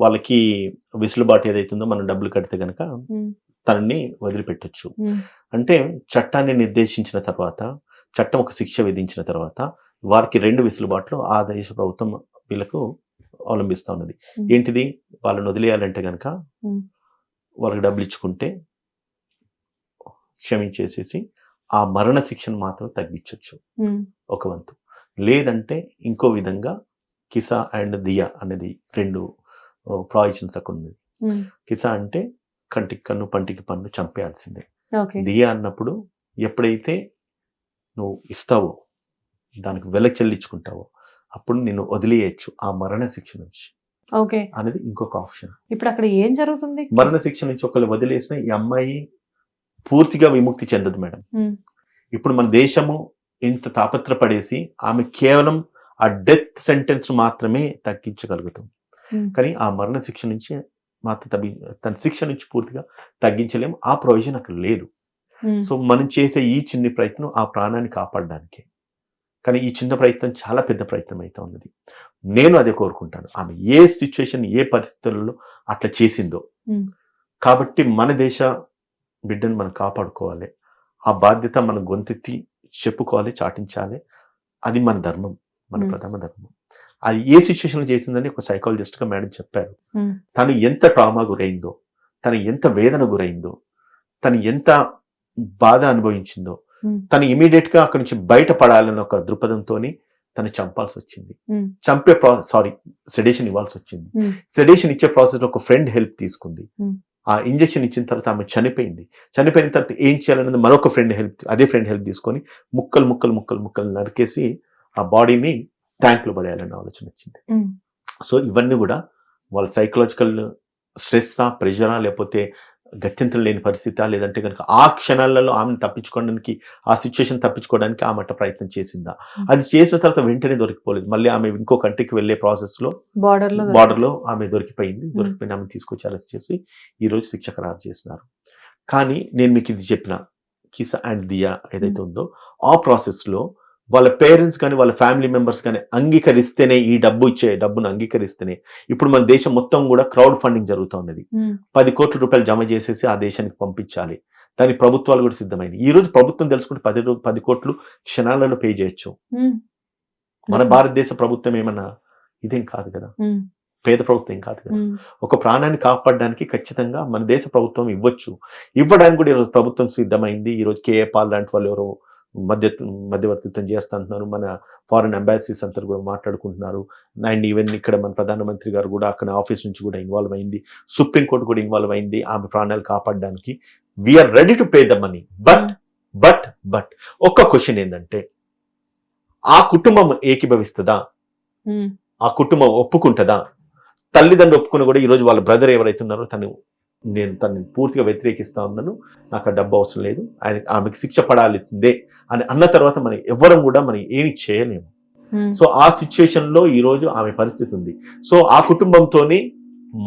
వాళ్ళకి వెసులుబాటు ఏదైతుందో మనం డబ్బులు కడితే కనుక తనని వదిలిపెట్టొచ్చు. అంటే చట్టాన్ని నిర్దేశించిన తర్వాత, చట్టం ఒక శిక్ష విధించిన తర్వాత వారికి 2 వెసులుబాట్లు ఆ దేశ ప్రభుత్వం వీళ్ళకు అవలంబిస్తూ ఉన్నది. ఏంటిది? వాళ్ళని వదిలేయాలంటే కనుక వాళ్ళకి డబ్బులు ఇచ్చుకుంటే క్షమించేసేసి ఆ మరణ శిక్షను మాత్రం తగ్గించవచ్చు ఒక వంతు. లేదంటే ఇంకో విధంగా కిసా అండ్ దియా అనేది 2 ప్రావిజన్స్ అక్కడ ఉంది. కిసా అంటే కంటికి కన్ను పంటికి పన్ను చంపేయాల్సిందే. దియా అన్నప్పుడు ఎప్పుడైతే నువ్వు ఇస్తావో, దానికి వెల చెల్లించుకుంటావో అప్పుడు నిన్ను వదిలేయచ్చు ఆ మరణ శిక్ష నుంచి అనేది ఇంకొక ఆప్షన్. ఇప్పుడు అక్కడ ఏం జరుగుతుంది? మరణ శిక్ష నుంచి ఒకళ్ళు వదిలేసిన ఈ అమ్మాయి పూర్తిగా విముక్తి చెందదు మేడం. ఇప్పుడు మన దేశము ఇంత తాపత్రపడేసి ఆమె కేవలం ఆ డెత్ సెంటెన్స్ మాత్రమే తగ్గించగలుగుతాం, కానీ ఆ మరణ శిక్ష నుంచి మాత్రం తన శిక్ష నుంచి పూర్తిగా తగ్గించలేము. ఆ ప్రొవిజన్ అక్కడ లేదు. సో మనం చేసే ఈ చిన్న ప్రయత్నం ఆ ప్రాణాన్ని కాపాడడానికే, కానీ ఈ చిన్న ప్రయత్నం చాలా పెద్ద ప్రయత్నం అయితే ఉన్నది. నేను అదే కోరుకుంటాను. ఆమె ఏ సిచ్యువేషన్ ఏ పరిస్థితుల్లో అట్లా చేసిందో, కాబట్టి మన దేశ బిడ్డను మనం కాపాడుకోవాలి. ఆ బాధ్యత మనం గొంతెత్తి చెప్పుకోవాలి, చాటించాలి. అది మన ధర్మం, మన ప్రథమ ధర్మం. అది ఏ సిచ్యువేషన్ చేసిందని ఒక సైకాలజిస్ట్ గా మేడం చెప్పారు. తను ఎంత ట్రామా గురైందో, తను ఎంత వేదన గురైందో, తను ఎంత బాధ అనుభవించిందో, తను ఇమీడియట్ గా అక్కడి నుంచి బయటపడాలన్న ఒక దృక్పథంతో తను చంపాల్సి వచ్చింది. సెడేషన్ ఇవ్వాల్సి వచ్చింది. సెడేషన్ ఇచ్చే ప్రాసెస్ లో ఒక ఫ్రెండ్ హెల్ప్ తీసుకుంది. ఆ ఇంజెక్షన్ ఇచ్చిన తర్వాత ఆమె చనిపోయింది. చనిపోయిన తర్వాత ఏం చేయాలన్నది మరొక అదే ఫ్రెండ్ హెల్ప్ తీసుకొని ముక్కలు నరికేసి ఆ బాడీని ట్యాంక్ లో పడేయాలన్న ఆలోచన వచ్చింది. సో ఇవన్నీ కూడా వాళ్ళ సైకలాజికల్ స్ట్రెస్సా, ప్రెషరా, లేకపోతే గత్యంతరం లేని పరిస్థితి, లేదంటే కనుక ఆ క్షణాలలో ఆమెను తప్పించుకోవడానికి, ఆ సిచ్యువేషన్ తప్పించుకోవడానికి ఆమె ప్రయత్నం చేసిందా? అది చేసిన తర్వాత వెంటనే దొరికిపోలేదు. మళ్ళీ ఆమె ఇంకో కంట్రీకి వెళ్లే ప్రాసెస్ లో బార్డర్ లో ఆమె దొరికిపోయిన ఆమె తీసుకొచ్చి అరెస్ట్ చేసి ఈ రోజు శిక్ష ఖరారు చేసినారు. కానీ నేను మీకు ఇది చెప్పిన కిసా అండ్ దియా ఏదైతే ఉందో ఆ ప్రాసెస్ లో వాళ్ళ పేరెంట్స్ కానీ వాళ్ళ ఫ్యామిలీ మెంబర్స్ కానీ అంగీకరిస్తేనే, ఈ డబ్బును అంగీకరిస్తేనే ఇప్పుడు మన దేశం మొత్తం కూడా క్రౌడ్ ఫండింగ్ జరుగుతూ ఉన్నది. 10 కోట్ల రూపాయలు జమ చేసేసి ఆ దేశానికి పంపించాలి. దానికి ప్రభుత్వాలు కూడా సిద్ధమైనవి. ఈ రోజు ప్రభుత్వం తెలుసుకుంటే 10 కోట్లు క్షణాలలో పే చేయొచ్చు. మన భారతదేశ ప్రభుత్వం ఏమన్నా ఇదేం కాదు కదా, పేద ప్రభుత్వం ఏం కాదు కదా. ఒక ప్రాణాన్ని కాపాడడానికి ఖచ్చితంగా మన దేశ ప్రభుత్వం ఇవ్వడానికి కూడా ఈరోజు ప్రభుత్వం సిద్ధమైంది. ఈరోజు కేఏ పాల్ లాంటి వాళ్ళు ఎవరో మధ్యవర్తిత్వం చేస్తుంటున్నారు. మన ఫారిన్ అంబాసిడర్స్ అంతా కూడా మాట్లాడుకుంటున్నారు. అండ్ ఈవెన్ ఇక్కడ మన ప్రధానమంత్రి గారు కూడా అక్కడ ఆఫీస్ నుంచి కూడా ఇన్వాల్వ్ అయింది. సుప్రీంకోర్టు కూడా ఇన్వాల్వ్ అయింది ఆమె ప్రాణాలు కాపాడడానికి. We're ready to pay the money. But ఒక్క క్వశ్చన్ ఏంటంటే, ఆ కుటుంబం ఏకీభవిస్తుందా? ఆ కుటుంబం ఒప్పుకుంటుందా? తల్లిదండ్రులు ఒప్పుకుని కూడా ఈరోజు వాళ్ళ బ్రదర్ ఎవరైతే ఉన్నారో నేను తనని పూర్తిగా వ్యతిరేకిస్తా ఉన్నాను, నాకు ఆ డబ్బు అవసరం లేదు, ఆమెకి శిక్ష పడాల్సిందే అని అన్న తర్వాత మనం ఎవ్వరం కూడా మనం ఏమి చేయలేము. సో ఆ సిచ్యువేషన్ లో ఈ రోజు ఆమె పరిస్థితి ఉంది. సో ఆ కుటుంబంతోని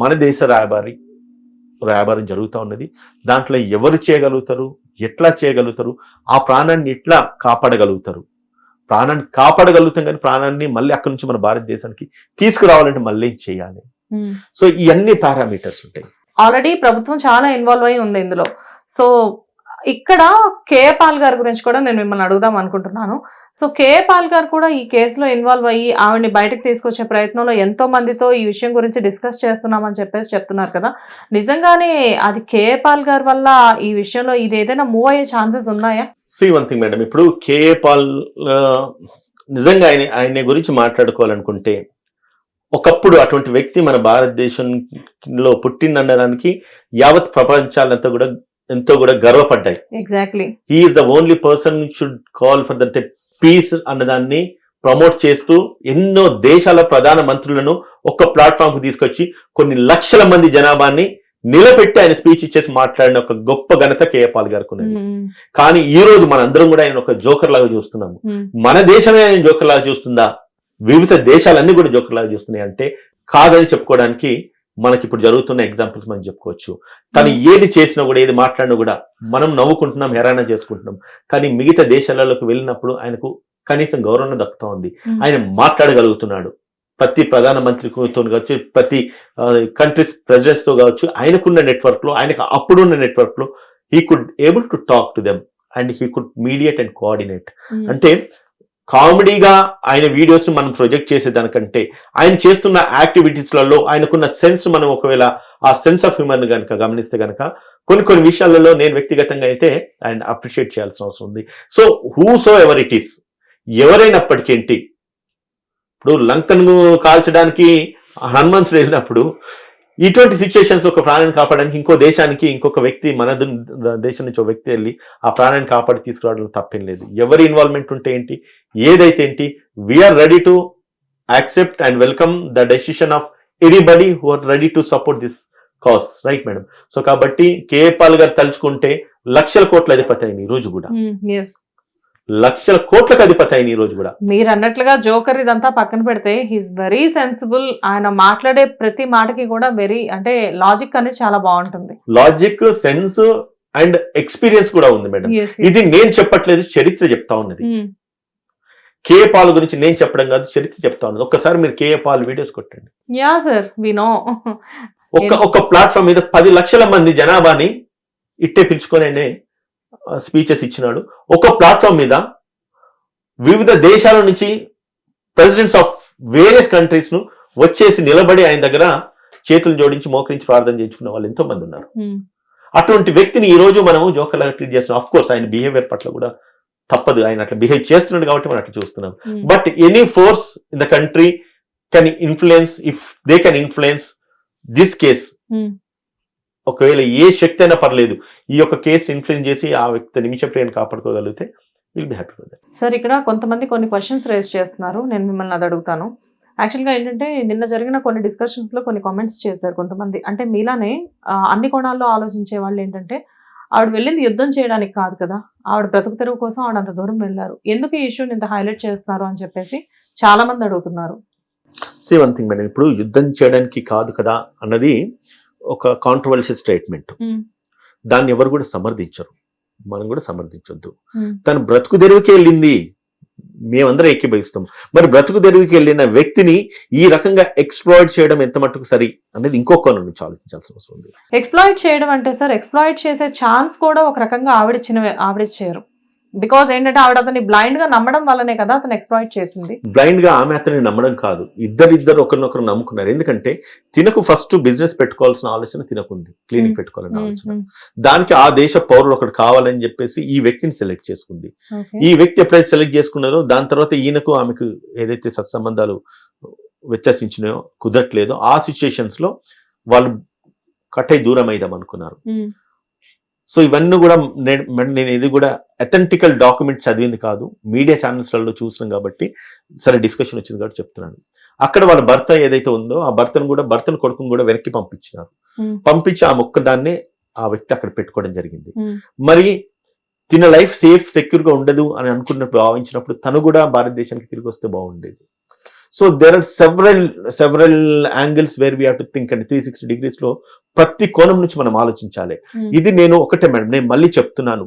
మన దేశ రాయబారం జరుగుతూ ఉన్నది. దాంట్లో ఎవరు చేయగలుగుతారు, ఎట్లా చేయగలుగుతారు, ఆ ప్రాణాన్ని ఎట్లా కాపాడగలుగుతారు? ప్రాణాన్ని కాపాడగలుగుతాం, కానీ ప్రాణాన్ని మళ్ళీ అక్కడి నుంచి మన భారతదేశానికి తీసుకురావాలంటే మళ్ళీ ఏం చేయాలి? సో ఇవన్నీ పారామీటర్స్ ఉంటాయి. ఆల్రెడీ ప్రభుత్వం చాలా ఇన్వాల్వ్ అయి ఉంది ఇందులో. సో ఇక్కడ కేఏ పాల్ గారి గురించి కూడా నేను మిమ్మల్ని అడుగుదాం అనుకుంటున్నాను. సో కేఏ పాల్ గారు కూడా ఈ కేసులో ఇన్వాల్వ్ అయ్యి ఆవిడని బయటకు తీసుకొచ్చే ప్రయత్నంలో ఎంతో మందితో ఈ విషయం గురించి డిస్కస్ చేస్తున్నామని చెప్తున్నారు కదా. నిజంగానే అది కేఏ పాల్ గారి వల్ల ఈ విషయంలో ఇది ఏదైనా మూవ్ అయ్యే ఛాన్సెస్ ఉన్నాయా? వన్ థింగ్ మేడం, ఇప్పుడు కేఏ పాల్ నిజంగా ఆయన గురించి మాట్లాడుకోవాలనుకుంటే, ఒకప్పుడు అటువంటి వ్యక్తి మన భారతదేశంలో పుట్టిందనడానికి యావత్ ప్రపంచాలంతా కూడా ఎంతో కూడా గర్వపడ్డాయి. Exactly. He is the only person should call for the peace అన్నదాన్ని ప్రమోట్ చేస్తూ ఎన్నో దేశాల ప్రధాన మంత్రులను ఒక్క ప్లాట్ఫామ్ కు తీసుకొచ్చి కొన్ని లక్షల మంది జనాభాని నిలబెట్టి ఆయన స్పీచ్ ఇచ్చేసి మాట్లాడిన ఒక గొప్ప ఘనత కేఏ పాల్ గారికి ఉన్నది. కానీ ఈ రోజు మనందరం కూడా ఆయన ఒక జోకర్ లాగా చూస్తున్నాము. మన దేశమే ఆయన జోకర్ లాగా చూస్తుందా, వివిధ దేశాలన్నీ కూడా జోకర్ లాగా చూస్తున్నాయి అంటే కాదని చెప్పుకోవడానికి మనకి ఇప్పుడు జరుగుతున్న ఎగ్జాంపుల్స్ మనం చెప్పుకోవచ్చు. తను ఏది చేసినా కూడా, ఏది మాట్లాడినా కూడా మనం నవ్వుకుంటున్నాం, హెరానా చేసుకుంటున్నాం. కానీ మిగతా దేశాలలోకి వెళ్ళినప్పుడు ఆయనకు కనీసం గౌరవం దక్కుతా ఉంది. ఆయన మాట్లాడగలుగుతున్నాడు. ప్రతి ప్రధానమంత్రితో కావచ్చు, ప్రతి కంట్రీస్ ప్రెసిడెంట్స్ తో కావచ్చు, ఆయనకున్న నెట్వర్క్ లో, ఆయనకు అప్పుడున్న నెట్వర్క్ లో he could able to talk to them and he could mediate and coordinate. అంటే కామెడీగా ఆయన వీడియోస్ ను మనం ప్రొజెక్ట్ చేసేదానికంటే ఆయన చేస్తున్న యాక్టివిటీస్లలో ఆయనకున్న సెన్స్, మనం ఒకవేళ ఆ సెన్స్ ఆఫ్ హ్యూమర్ కనుక గమనిస్తే కనుక కొన్ని విషయాలలో నేను వ్యక్తిగతంగా అయితే ఆయన అప్రిషియేట్ చేయాల్సిన అవసరం ఉంది. So whosoever it is, ఎవరైనప్పటికేంటి, ఇప్పుడు లంకను కాల్చడానికి హనుమంతుడు వెళ్ళినప్పుడు ఇటువంటి సిచ్యుయేషన్స్ ఒక ప్రాణాన్ని కాపాడడానికి ఇంకో దేశానికి ఇంకొక వ్యక్తి, మన దేశం నుంచి ఒక వ్యక్తి వెళ్ళి ఆ ప్రాణాన్ని కాపాడి తీసుకురావడం తప్పేం లేదు. ఎవరి ఇన్వాల్వ్మెంట్ ఉంటే ఏంటి, ఏదైతే ఏంటి, we're ready to accept and welcome the decision of anybody who are ready to support this cause, right madam? So కాబట్టి కేఏ పాల్ గారు తలుచుకుంటే లక్షల కోట్ల అధిపతి అయిన ఈ రోజు కూడా, లక్షల కోట్లకు అధిపతి అయిన ఈ రోజు కూడా. మీరు అన్నట్లుగా జోకర్ ఇదంతా పక్కన పెడితే హీస్ వెరీ సెన్సిబుల్. ఆయన మాట్లాడే ప్రతి మాటకి కూడా వెరీ, అంటే లాజిక్ అనేది చాలా బాగుంటుంది. లాజిక్, సెన్స్ అండ్ ఎక్స్పీరియన్స్ కూడా ఉంది మేడం. ఇది నేను చెప్పట్లేదు, చరిత్ర చెప్తా ఉన్నది. కేఏ పాల్ గురించి నేను చెప్పడం కాదు, చరిత్ర చెప్తా ఉన్నది. ఒక్కసారి మీరు కేఏ పాల్ వీడియోస్ కొట్టండి. Yeah sir, we know. ఒక ప్లాట్ఫామ్ మీద 10 లక్షల మంది జనాభాని ఇట్టే పిలుచుకొని స్పీచెస్ ఇచ్చినాడు. ఒక ప్లాట్ఫామ్ మీద వివిధ దేశాల నుంచి ప్రెసిడెంట్స్ ఆఫ్ వేరియస్ కంట్రీస్ ను వచ్చేసి నిలబడి ఆయన దగ్గర చేతులు జోడించి మోకరించి ప్రార్థన చేయించుకున్న వాళ్ళు ఎంతో మంది ఉన్నారు. అటువంటి వ్యక్తిని ఈ రోజు మనము జోకర్లాగా ట్రీట్ చేస్తున్నాం. ఆఫ్ కోర్స్ ఆయన బిహేవియర్ పట్ల కూడా తప్పదు, ఆయన అట్లా బిహేవ్ చేస్తున్నాడు కాబట్టి మనం అట్లా చూస్తున్నాం. But any force in the country can influence, if they can influence this case. ఒకవేళ ఏ శక్తి అయినా పర్లేదు, ఈ యొక్క కేసు ఇన్ఫ్లుయెన్స్ చేసి ఆ వ్యక్తి నిమిషప్రియని కాపాడుకోగలిగితే will be happy with that. Sir, ఇక్కడ కొంతమంది కొన్ని క్వశ్చన్స్ రేస్ చేస్తున్నారు, నేను మిమ్మల్ని అది అడుగుతాను. యాక్చువల్గా ఏంటంటే నిన్న జరిగిన కొన్ని డిస్కషన్స్లో కొన్ని కామెంట్స్ చేశారు కొంతమంది. అంటే మీలానే అన్ని కోణాల్లో ఆలోచించే వాళ్ళు ఏంటంటే, ఆవిడ వెళ్ళింది యుద్ధం చేయడానికి కాదు కదా, ఆవిడ బ్రతుకు తెరువు కోసం ఆవిడ అంత దూరం వెళ్ళారు, ఎందుకు ఈ ఇష్యూని ఇంత హైలైట్ చేస్తున్నారు అని చెప్పేసి చాలా మంది అడుగుతున్నారు. సే వన్ థింగ్ మేడం, ఇప్పుడు యుద్ధం చేయడానికి కాదు కదా అన్నది ఒక కాంట్రవర్షియల్ స్టేట్మెంట్. దాన్ని ఎవరు కూడా సమర్థించరు, మనం కూడా సమర్థించొద్దు. తను బ్రతుకు తెరువుకి వెళ్ళింది, మేమందరం ఏకీభవిస్తాం. మరి బ్రతుకు తెరువుకి వెళ్ళిన వ్యక్తిని ఈ రకంగా ఎక్స్ప్లాయిట్ చేయడం ఎంత మట్టుకు సరి అనేది ఇంకో కోణం నుంచి ఆలోచించాల్సిన అవసరం ఉంది. ఎక్స్ప్లాయిట్ చేయడం అంటే సార్, ఎక్స్ప్లాయిట్ చేసే ఛాన్స్ కూడా ఒక రకంగా ఆవిడిచ్చారు. బికాజ్ ఏంటంటే ఆవిడ అతన్ని బ్లైండ్ గా నమ్మడం వల్లనే కదా అతను ఎక్స్ప్లాయిట్ చేసింది. బ్లైండ్ గా ఆమె అతన్ని నమ్మడం కాదు, ఇద్దరు ఒకరినొకరు నమ్ముకున్నారు. ఎందుకంటే తినకు ఫస్ట్ బిజినెస్ పెట్టుకోవాల్సిన ఆలోచన తినకుంది, క్లినిక్ పెట్టుకోవాలని ఆలోచన. దానికి ఆ దేశ పౌరులు ఒకటి కావాలని చెప్పేసి ఈ వ్యక్తిని సెలెక్ట్ చేసుకుంది. ఈ వ్యక్తి ఎప్పుడైతే సెలెక్ట్ చేసుకున్నారో దాని తర్వాత ఈయనకు ఆమెకు ఏదైతే సత్సంబంధాలు వ్యత్యాసించినాయో, కుదరట్లేదో, ఆ సిచ్యుయేషన్స్ లో వాళ్ళు కట్టై దూరం అయిదాం అనుకున్నారు. సో ఇవన్నీ కూడా నేను ఇది కూడా అథెంటికల్ డాక్యుమెంట్ చదివింది కాదు, మీడియా ఛానల్స్లలో చూసినాం కాబట్టి సరే డిస్కషన్ వచ్చింది కాబట్టి చెప్తున్నాను. అక్కడ వాళ్ళ భర్త ఏదైతే ఉందో ఆ భర్తను కొడుకును కూడా వెనక్కి పంపించినారు. పంపించి ఆ మొక్కదాన్నే ఆ వ్యక్తి అక్కడ పెట్టుకోవడం జరిగింది. మరి తిన లైఫ్ సేఫ్ సెక్యూర్ గా ఉండదు అని అనుకున్నప్పుడు భావించినప్పుడు తను కూడా భారతదేశానికి తిరిగి వస్తే బాగుండేది. So there are several angles where we have to think and 360 degrees లో ప్రతి కోణం నుంచి మనం ఆలోచించాలి. ఇది నేను ఒకటే మేడం, నేను మళ్ళీ చెప్తున్నాను,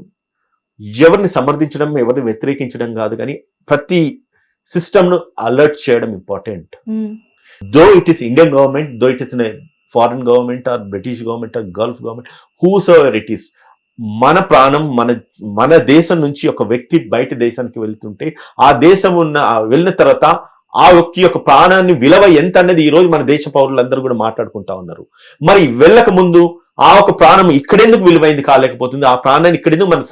ఎవరిని సమర్థించడం ఎవరిని వ్యతిరేకించడం కాదు, కానీ ప్రతి సిస్టమ్ ను అలర్ట్ చేయడం important. Though it is Indian government, though it is foreign government or British government or Gulf government, whose ever it is, మన ప్రాణం మన దేశం నుంచి ఒక వ్యక్తి బయట దేశానికి వెళ్తుంటే ఆ దేశం వెళ్ళిన తర్వాత ఆ వ్యక్తి యొక్క ప్రాణాన్ని విలువ ఎంత అనేది ఈ రోజు మన దేశ పౌరులందరూ కూడా మాట్లాడుకుంటా ఉన్నారు. మరి వెళ్ళక ముందు ఆ ఒక ప్రాణం ఇక్కడెందుకు విలువైంది కాలేకపోతుంది, ఆ ప్రాణాన్ని ఇక్కడెందుకు మనం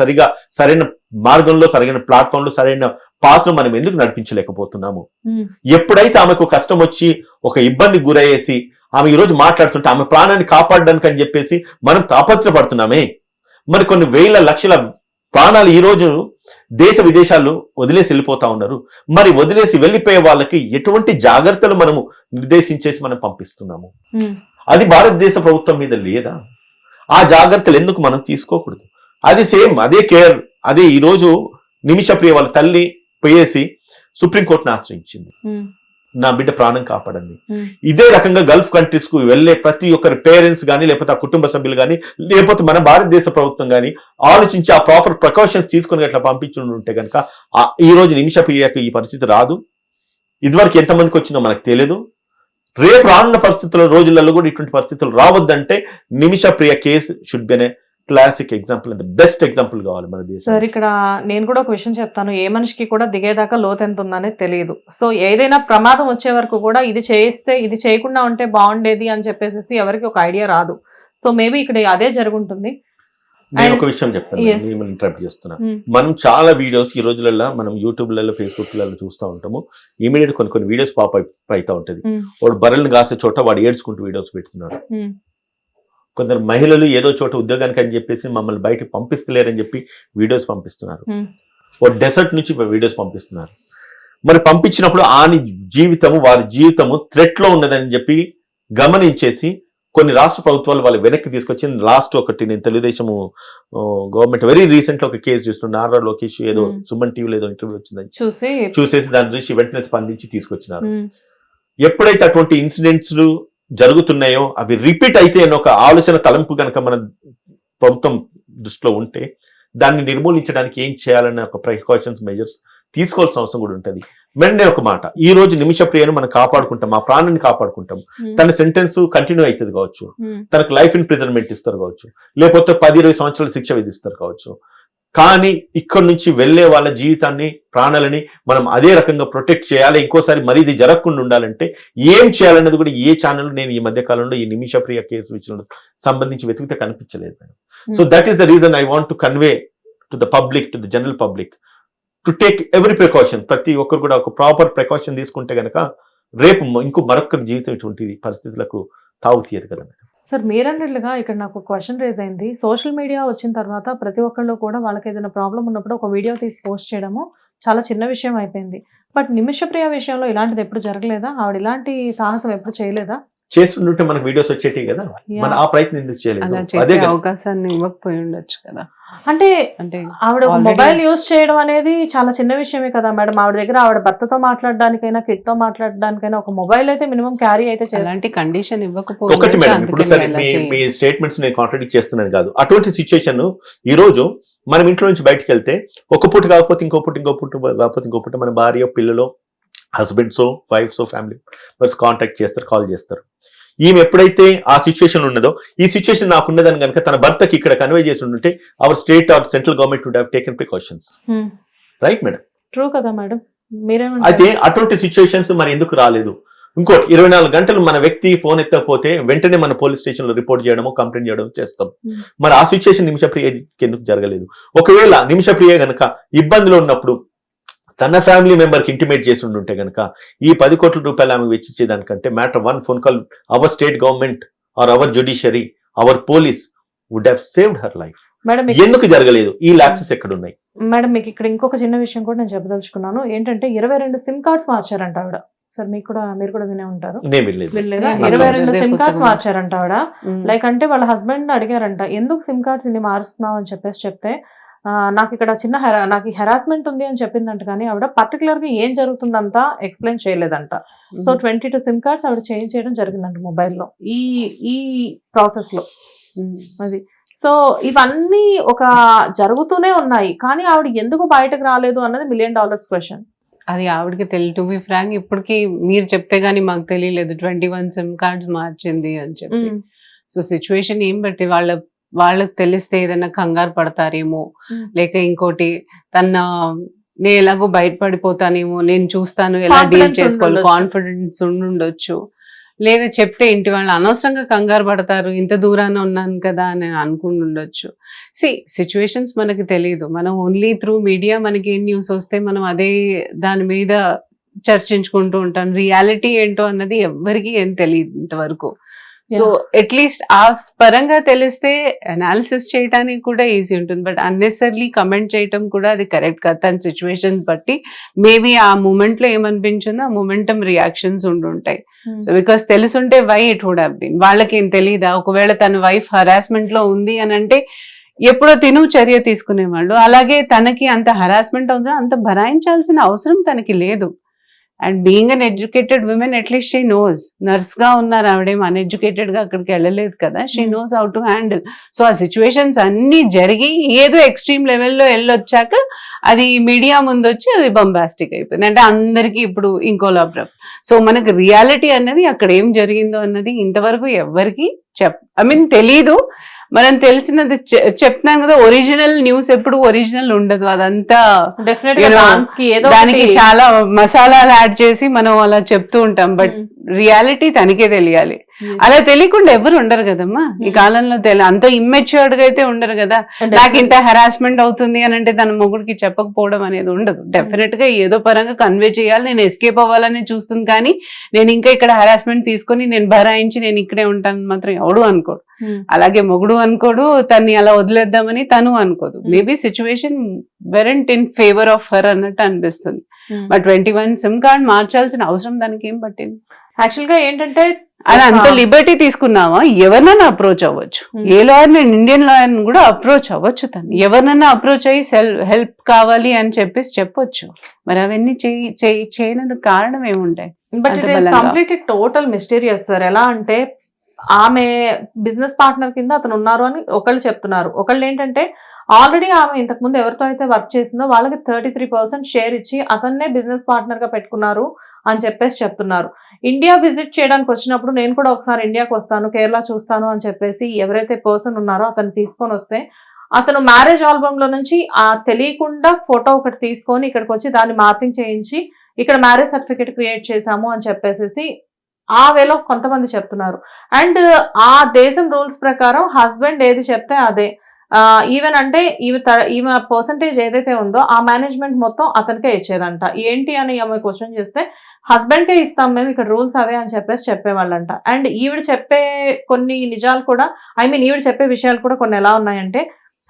సరైన మార్గంలో, సరైన ప్లాట్ఫామ్ లో, సరైన పాత్ర మనం ఎందుకు నడిపించలేకపోతున్నాము? ఉమ్, ఎప్పుడైతే ఆమెకు కష్టం వచ్చి ఒక ఇబ్బంది గురయ్యేసి ఆమె ఈ రోజు మాట్లాడుతుంటే ఆమె ప్రాణాన్ని కాపాడడానికి అని చెప్పేసి మనం తాపత్రపడుతున్నామే. మరి కొన్ని వేల లక్షల ప్రాణాలు ఈ రోజు దేశ విదేశాలు వదిలేసి వెళ్ళిపోతా ఉన్నారు. మరి వదిలేసి వెళ్ళిపోయే వాళ్ళకి ఎటువంటి జాగ్రత్తలు మనము నిర్దేశించేసి మనం పంపిస్తున్నాము? ఉమ్, అది భారతదేశ ప్రభుత్వం మీద లేదా? ఆ జాగ్రత్తలు ఎందుకు మనం తీసుకోకూడదు? అది సేమ్ అదే కేర్, అదే ఈ రోజు నిమిషప్రియ వాళ్ళ తల్లి పోయేసి సుప్రీంకోర్టును ఆశ్రయించింది, ఉమ్, నా బిడ్డ ప్రాణం కాపాడండి. ఉమ్, ఇదే రకంగా గల్ఫ్ కంట్రీస్ కు వెళ్లే ప్రతి ఒక్కరి పేరెంట్స్ కానీ లేకపోతే ఆ కుటుంబ సభ్యులు కానీ లేకపోతే మన భారతదేశ ప్రభుత్వం కానీ ఆలోచించి ఆ ప్రాపర్ ప్రికాషన్స్ తీసుకుని అట్లా పంపించుంటే కనుక ఈ రోజు నిమిషప్రియకు ఈ పరిస్థితి రాదు. ఇదివరకు ఎంతమందికి వచ్చిందో మనకు తెలియదు. రేపు రానున్న పరిస్థితుల్లో రోజులలో కూడా ఇటువంటి పరిస్థితులు రావద్దంటే నిమిషప్రియ కేసు షుడ్ బి అనే classic example and best example కావాలి మన దేశం. సార్ ఇక్కడ నేను కూడా ఒక విషయం చెప్తాను. ఏ మనిషికి కూడా దిగేదాకా లోతు ఎంత ఉందనేది తెలియదు. సో ఏదైనా ప్రమాదం వచ్చే వరకు కూడా ఇది చేస్తే ఇది చేయకుండా ఉంటే బాగుండేది అని చెప్పేసి ఎవరికి ఒక ఐడియా రాదు. సో మేబీ ఇక్కడ అదే జరుగుంటుంది. నేను ఒక విషయం చెప్తాను, Yes. మిమ్మల్ని ఇంటరప్ట్ చేస్తున్నా. మనం చాలా వీడియోస్ ఈ రోజులలో మనం యూట్యూబ్లలో ఫేస్బుక్లలో చూస్తూ ఉంటాము. ఇమీడియట్ కొన్ని వీడియోస్ పాప్ అవుతా ఉంటది. వాడు బర్రెలను కాసే చోట వాడు ఏడ్చుకుంటూ వీడియోస్ పెడుతున్నాడు. కొందరు మహిళలు ఏదో చోట ఉద్యోగానికి అని చెప్పేసి మమ్మల్ని బయటకు పంపిస్తలేరని చెప్పి వీడియోస్ పంపిస్తున్నారు. వాడు డెసర్ట్ నుంచి వీడియోస్ పంపిస్తున్నారు. మరి పంపించినప్పుడు వారి జీవితము థ్రెట్ లో ఉన్నదని చెప్పి గమనించేసి కొన్ని రాష్ట్ర ప్రభుత్వాలు వాళ్ళు వెనక్కి తీసుకొచ్చి లాస్ట్ ఒకటి నేను తెలుగుదేశం గవర్నమెంట్ వెరీ రీసెంట్ లో ఒక కేసు చూస్తున్నాను. నారా లోకేష్ ఏదో సుమన్ టీవీలో ఏదో ఇంటర్వ్యూ వచ్చిందని చూసేసి దాని గురించి వెంటనే స్పందించి తీసుకొచ్చినారు. ఎప్పుడైతే అటువంటి ఇన్సిడెంట్స్ జరుగుతున్నాయో అవి రిపీట్ అయితే అన్న ఒక ఆలోచన తలంపు కనుక మన ప్రభుత్వం దృష్టిలో ఉంటే దాన్ని నిర్మూలించడానికి ఏం చేయాలన్న ఒక ప్రికాషన్స్ మెజర్స్ తీసుకోవాల్సిన అవసరం కూడా ఉంటుంది. వెంటనే ఒక మాట, ఈ రోజు నిమిషప్రియను మనం కాపాడుకుంటాం, ఆ ప్రాణాన్ని కాపాడుకుంటాం. తన సెంటెన్స్ కంటిన్యూ అవుతుంది కావచ్చు, తనకు లైఫ్ ఇంప్రిజన్మెంట్ ఇస్తారు కావచ్చు, లేకపోతే 10-20 సంవత్సరాల శిక్ష విధిస్తారు కావచ్చు. కానీ ఇక్కడ నుంచి వెళ్లే వాళ్ళ జీవితాన్ని ప్రాణాలని మనం అదే రకంగా ప్రొటెక్ట్ చేయాలి. ఇంకోసారి మరి ఇది జరగకుండా ఉండాలంటే ఏం చేయాలన్నది కూడా ఏ ఛానల్ నేను ఈ మధ్య కాలంలో ఈ నిమిషప్రియ కేసు విషయంలో సంబంధించి వెతికితే కనిపించలేదు madam. So that is the reason I want to convey to the public, to the general public, to take every precaution. ప్రతి ఒక్కరు కూడా ఒక ప్రాపర్ ప్రికాషన్ తీసుకుంటే కనుక రేపు మరొకరి జీవితం ఇటువంటి పరిస్థితులకు తావు తీయదు కదా మేడం. సార్ మీరన్నట్లుగా ఇక్కడ నాకు క్వశ్చన్ రేజ్ అయింది. సోషల్ మీడియా వచ్చిన తర్వాత ప్రతి ఒక్కళ్ళు కూడా వాళ్ళకి ఏదైనా ప్రాబ్లం ఉన్నప్పుడు ఒక వీడియో తీసి పోస్ట్ చేయడము చాలా చిన్న విషయం అయిపోయింది. బట్ నిమిషప్రియ విషయంలో ఇలాంటిది ఎప్పుడు జరగలేదా? ఆవిడ ఇలాంటి సాహసం ఎప్పుడు చేయలేదా? చేస్తుంటే మనకు వీడియోస్ వచ్చేటి కదా, మన ఆ ప్రయత్నం ఎందుకు చేయలేదు? అదే అవకాశాన్ని ఇవ్వకపోయి ఉండొచ్చు కదా. అంటే ఆవిడ మొబైల్ యూజ్ చేయడం అనేది చాలా చిన్న విషయమే కదా మేడం. ఆవిడ దగ్గర ఆవిడ భర్తతో మాట్లాడడానికైనా కిట్ తో మాట్లాడడానికైనా ఒక మొబైల్ అయితే మినిమం క్యారీ అయితే చేయాలి. కండిషన్ ఇవ్వకపోతే ఒకటి మేడం, ఇప్పుడు సరే మీ స్టేట్మెంట్స్ నేను కాంట్రాడిక్ట్ చేస్తున్నాను కాదు. అటువంటి సిచ్యుయేషన్ ఈ రోజు మనం ఇంట్లో నుంచి బయటకు వెళ్తే ఒక పూట కాకపోతే ఇంకో పూట మన భార్య పిల్లలు husbands wives family members contact చేస్తారు, కాల్ చేస్తారు. ఈమె ఎప్పుడైతే ఆ సిచ్యువేషన్ ఉన్నదో ఈ సిచ్యువేషన్ నాకు ఉన్నదని కనుక తన భర్తకి ఇక్కడ కన్వే చేసి ఉంటే our state or central government would have taken precautions. Right madam? True కదా మేడం. అయితే అటువంటి సిచ్యువేషన్స్ మరి ఎందుకు రాలేదు? ఇంకోటి 24 గంటలు మన వ్యక్తి ఫోన్ ఎత్తకపోతే వెంటనే మన పోలీస్ స్టేషన్ లో రిపోర్ట్ చేయడము కంప్లైంట్ చేయడం చేస్తాం. మరి ఆ సిచ్యువేషన్ నిమిషప్రియకి ఎందుకు జరగలేదు? ఒకవేళ నిమిషప్రియ గనక ఇబ్బందిలో ఉన్నప్పుడు తన ఫ్యామిలీ మెంబర్కి ఇంటిమేట్ చేసి ఉంటే కనుక ఈ 10 కోట్ల రూపాయలు ఆమె వెచ్చిచ్చేదానికంటే matter 1 phone call our state government or our judiciary our police would have saved her life. ఎందుకు జరగలేదు? ఈ ల్యాప్సెస్ ఎక్కడ ఉన్నాయి మేడం? మీకు ఇక్కడ ఇంకొక చిన్న విషయం కూడా నేను చెప్పదలుచుకున్నాను. ఏంటంటే 22 సిమ్ కార్డ్స్ మార్చారంట ఆవిడ. సార్ మీరు కూడా వినే ఉంటారు. 22 సిమ్ కార్డ్స్ మార్చారంట ఆవిడ. లైక్ అంటే వాళ్ళ హస్బెండ్ అడిగారంట, ఎందుకు సిమ్ కార్డ్స్ ఇన్ని మారుస్తున్నావు అని చెప్తే నాకు ఇక్కడ నాకు హెరాస్మెంట్ ఉంది అని చెప్పిందంట. కానీ ఆవిడ పర్టికులర్ గా ఏం జరుగుతుందంతా ఎక్స్ప్లెయిన్ చేయలేదంట. సో 22 సిమ్ కార్డ్స్ ఆవిడ చేంజ్ చేయడం జరిగిందంట మొబైల్లో ఈ ప్రాసెస్ లో. అది సో ఇవన్నీ ఒక జరుగుతూనే ఉన్నాయి. కానీ ఆవిడ ఎందుకు బయటకు రాలేదు అన్నది $1 million క్వశ్చన్. అది ఆవిడకి తెలియదు. టు బి ఫ్రాంక్, ఇప్పటికి మీరు చెప్తే గానీ మాకు తెలియలేదు 21 సిమ్ కార్డ్స్ మార్చింది అని చెప్పి. సో సిచ్యువేషన్ ఏం బట్టి వాళ్ళకి తెలిస్తే ఏదైనా కంగారు పడతారేమో, లేక ఇంకోటి నేను ఎలాగో బయటపడిపోతానేమో, నేను చూస్తాను ఎలా డీల్ చేసుకోవాలి, కాన్ఫిడెన్స్ ఉండుండొచ్చు. లేదా చెప్తే ఇంటి వాళ్ళు అనవసరంగా కంగారు పడతారు, ఇంత దూరాన ఉన్నాను కదా అని అనుకుంటుండొచ్చు. సిచ్యువేషన్స్ మనకి తెలియదు, మనం ఓన్లీ త్రూ మీడియా మనకి ఏం న్యూస్ వస్తే మనం అదే దాని మీద చర్చించుకుంటూ ఉంటాం. రియాలిటీ ఏంటో అన్నది ఎవ్వరికి ఏం తెలియదు ఇంతవరకు. సో అట్లీస్ట్ ఆ పరంగా తెలిస్తే అనాలిసిస్ చేయడానికి కూడా ఈజీ ఉంటుంది. బట్ అన్నెసర్లీ కమెంట్ చేయటం కూడా అది కరెక్ట్ కాదు. తన సిచ్యువేషన్ బట్టి మేబీ ఆ మూమెంట్ లో ఏమనిపించిందో ఆ మూమెంటం రియాక్షన్స్ ఉండుంటాయి. సో బికాస్ తెలుసుంటే why it would have been, వాళ్ళకి ఏం తెలీదా? ఒకవేళ తన వైఫ్ హరాస్మెంట్ లో ఉంది అని అంటే ఎప్పుడో తిను చర్య తీసుకునేవాళ్ళు. అలాగే తనకి అంత హరాస్మెంట్ అవుతుందో అంత భరాయించాల్సిన అవసరం తనకి లేదు. And being an educated women at least she knows. Nurse గా ఉన్నారు, ఆవిడేం అన్ఎడ్యుకేటెడ్ గా అక్కడికి వెళ్ళలేదు కదా. She knows how to handle. So ఆ సిచ్యువేషన్స్ అన్ని జరిగి ఏదో ఎక్స్ట్రీమ్ లెవెల్లో వెళ్ళొచ్చాక అది మీడియా ముందు వచ్చి అది బొంబాస్టిక్ అయిపోయింది. అంటే అందరికీ ఇప్పుడు ఇంకోలా సో మనకు రియాలిటీ అన్నది అక్కడ ఏం జరిగిందో అన్నది ఇంతవరకు ఎవరికి తెలీదు. మనం తెలిసినది చెప్తున్నాను కదా, ఒరిజినల్ న్యూస్ ఎప్పుడు ఒరిజినల్ ఉండదు. అదంతా దానికి చాలా మసాలాలు యాడ్ చేసి మనం అలా చెప్తూ ఉంటాం. బట్ రియాలిటీ తనకే తెలియాలి. అలా తెలియకుండా ఎవరు ఉండరు కదమ్మా ఈ కాలంలో. అంత ఇమ్మెచ్యూర్డ్ గా అయితే ఉండరు కదా. నాకు ఇంత హెరాస్మెంట్ అవుతుంది అని అంటే తన మొగుడికి చెప్పకపోవడం అనేది ఉండదు. డెఫినెట్ గా ఏదో పరంగా కన్వే చేయాలి, నేను ఎస్కేప్ అవ్వాలని చూస్తుంది. కానీ నేను ఇంకా ఇక్కడ హెరాస్మెంట్ తీసుకొని నేను భరాయించి నేను ఇక్కడే ఉంటాను మాత్రం ఎవడు అనుకోడు. అలాగే మొగుడు అనుకోడు, తన్ని అలా వదిలేద్దామని తను అనుకోదు. Maybe situation weren't in favour of her అన్నట్టు అనిపిస్తుంది. బట్ 21 సిమ్ కార్డ్ మార్చాల్సిన అవసరం దానికి ఏం పట్టింది? యాక్చువల్ గా ఏంటంటే అది అంత లిబర్టీ తీసుకున్నావా? ఎవరినైనా అప్రోచ్ అవ్వచ్చు. ఏ లాయర్, ఇండియన్ లాయర్ కూడా అప్రోచ్ అవ్వచ్చు. తను ఎవరినైనా అప్రోచ్ అయ్యి హెల్ప్ కావాలి అని చెప్పొచ్చు. మరి అవన్నీ చేయనందుకు కారణం ఏముంటాయి? But it is completely total mysterious sir. ఎలా అంటే ఆమె బిజినెస్ పార్ట్నర్ కింద అతను ఉన్నారు అని ఒకళ్ళు చెప్తున్నారు. ఒకళ్ళు ఏంటంటే ఆల్రెడీ ఆమె ఇంతకుముందు ఎవరితో అయితే వర్క్ చేసిందో వాళ్ళకి 33% షేర్ ఇచ్చి అతన్నే బిజినెస్ పార్ట్నర్ గా పెట్టుకున్నారు అని చెప్పేసి చెప్తున్నారు. ఇండియా విజిట్ చేయడానికి వచ్చినప్పుడు నేను కూడా ఒకసారి ఇండియాకి వస్తాను, కేరళ చూస్తాను అని చెప్పేసి ఎవరైతే పర్సన్ ఉన్నారో అతను తీసుకొని వస్తే అతను మ్యారేజ్ ఆల్బమ్ లో నుంచి ఆ తెలియకుండా ఫోటో ఒకటి తీసుకొని ఇక్కడికి వచ్చి దాన్ని మార్పింగ్ చేయించి ఇక్కడ మ్యారేజ్ సర్టిఫికేట్ క్రియేట్ చేశాము అని చెప్పేసి ఆ వేలో కొంతమంది చెప్తున్నారు. అండ్ ఆ దేశం రూల్స్ ప్రకారం హస్బెండ్ ఏది చెప్తే అదే. ఈవెన్ అంటే ఈమె పర్సంటేజ్ ఏదైతే ఉందో ఆ మేనేజ్మెంట్ మొత్తం అతనికే ఇచ్చేదంట. ఏంటి అని ఆమె క్వశ్చన్ చేస్తే హస్బెండ్కే ఇస్తాం మేము, ఇక్కడ రూల్స్ అవే అని చెప్పేసి చెప్పేవాళ్ళంట. అండ్ ఈవిడ చెప్పే కొన్ని నిజాలు కూడా, ఈవిడ చెప్పే విషయాలు కూడా కొన్ని ఎలా ఉన్నాయంటే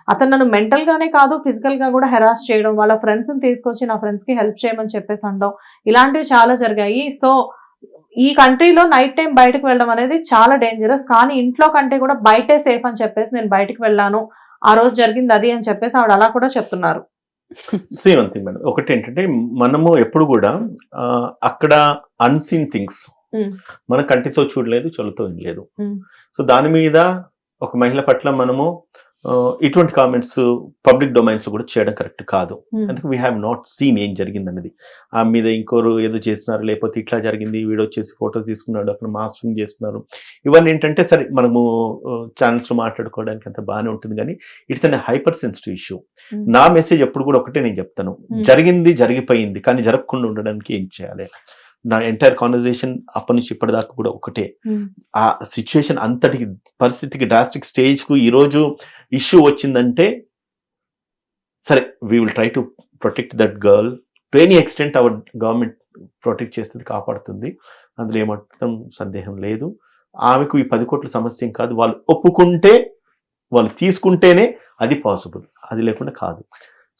అతను నన్ను మెంటల్ గానే కాదు ఫిజికల్ గా కూడా హెరాస్ చేయడం, వాళ్ళ ఫ్రెండ్స్ ని తీసుకొచ్చి నా ఫ్రెండ్స్ కి హెల్ప్ చేయమని చెప్పేసి అనడం, ఇలాంటివి చాలా జరిగాయి. సో ఈ కంట్రీలో నైట్ టైం బయటకు వెళ్ళడం అనేది చాలా డేంజరస్. కానీ ఇంట్లో కంటే కూడా బయటే సేఫ్ అని చెప్పేసి నేను బయటకు వెళ్ళాను, ఆ రోజు జరిగింది అది అని చెప్పేసి ఆవిడ అలా కూడా చెప్తున్నారు. సేమ్ అంతే మేడం. ఒకటి ఏంటంటే మనము ఎప్పుడు కూడా అక్కడ అన్సీన్ థింగ్స్ మన కంటితో చూడలేదు, చెవులతో వినలేదు. సో దాని మీద ఒక మహిళ పట్ల మనము ఇటువంటి కామెంట్స్ పబ్లిక్ డొమైన్స్ కూడా చేయడం కరెక్ట్ కాదు. అందుకే వీ హ్యావ్ నాట్ సీన్ ఏం జరిగింది అన్నది. ఆ మీద ఇంకోరు ఏదో చేసినారు, లేకపోతే ఇట్లా జరిగింది, వీడియో వచ్చేసి ఫోటోస్ తీసుకున్నాడు, అక్కడ మాస్కింగ్ చేస్తున్నారు, ఇవన్నీ ఏంటంటే సరే మనము ఛానల్స్ లో మాట్లాడుకోవడానికి అంత బాగానే ఉంటుంది. కానీ it's an hyper sensitive issue. నా మెసేజ్ ఎప్పుడు కూడా ఒకటే నేను చెప్తాను, జరిగింది జరిగిపోయింది, కానీ జరగకుండా ఉండడానికి ఏం చేయాలి. నా ఎంటైర్ కాన్వర్జేషన్ అప్పటి నుంచి ఇప్పటిదాకా కూడా ఒకటే, ఆ సిచ్యువేషన్ అంతటికి పరిస్థితికి డ్రాస్టిక్ స్టేజ్ కు ఈ రోజు ఇష్యూ వచ్చిందంటే సరే we will try to protect that girl to any extent. Our government protect చేస్తుంది, కాపాడుతుంది, అందులో ఏమాత్రం సందేహం లేదు. ఆమెకు ఈ 10 కోట్ల సమస్య కాదు, వాళ్ళు ఒప్పుకుంటే వాళ్ళు తీసుకుంటేనే అది పాసిబుల్, అది లేకుండా కాదు.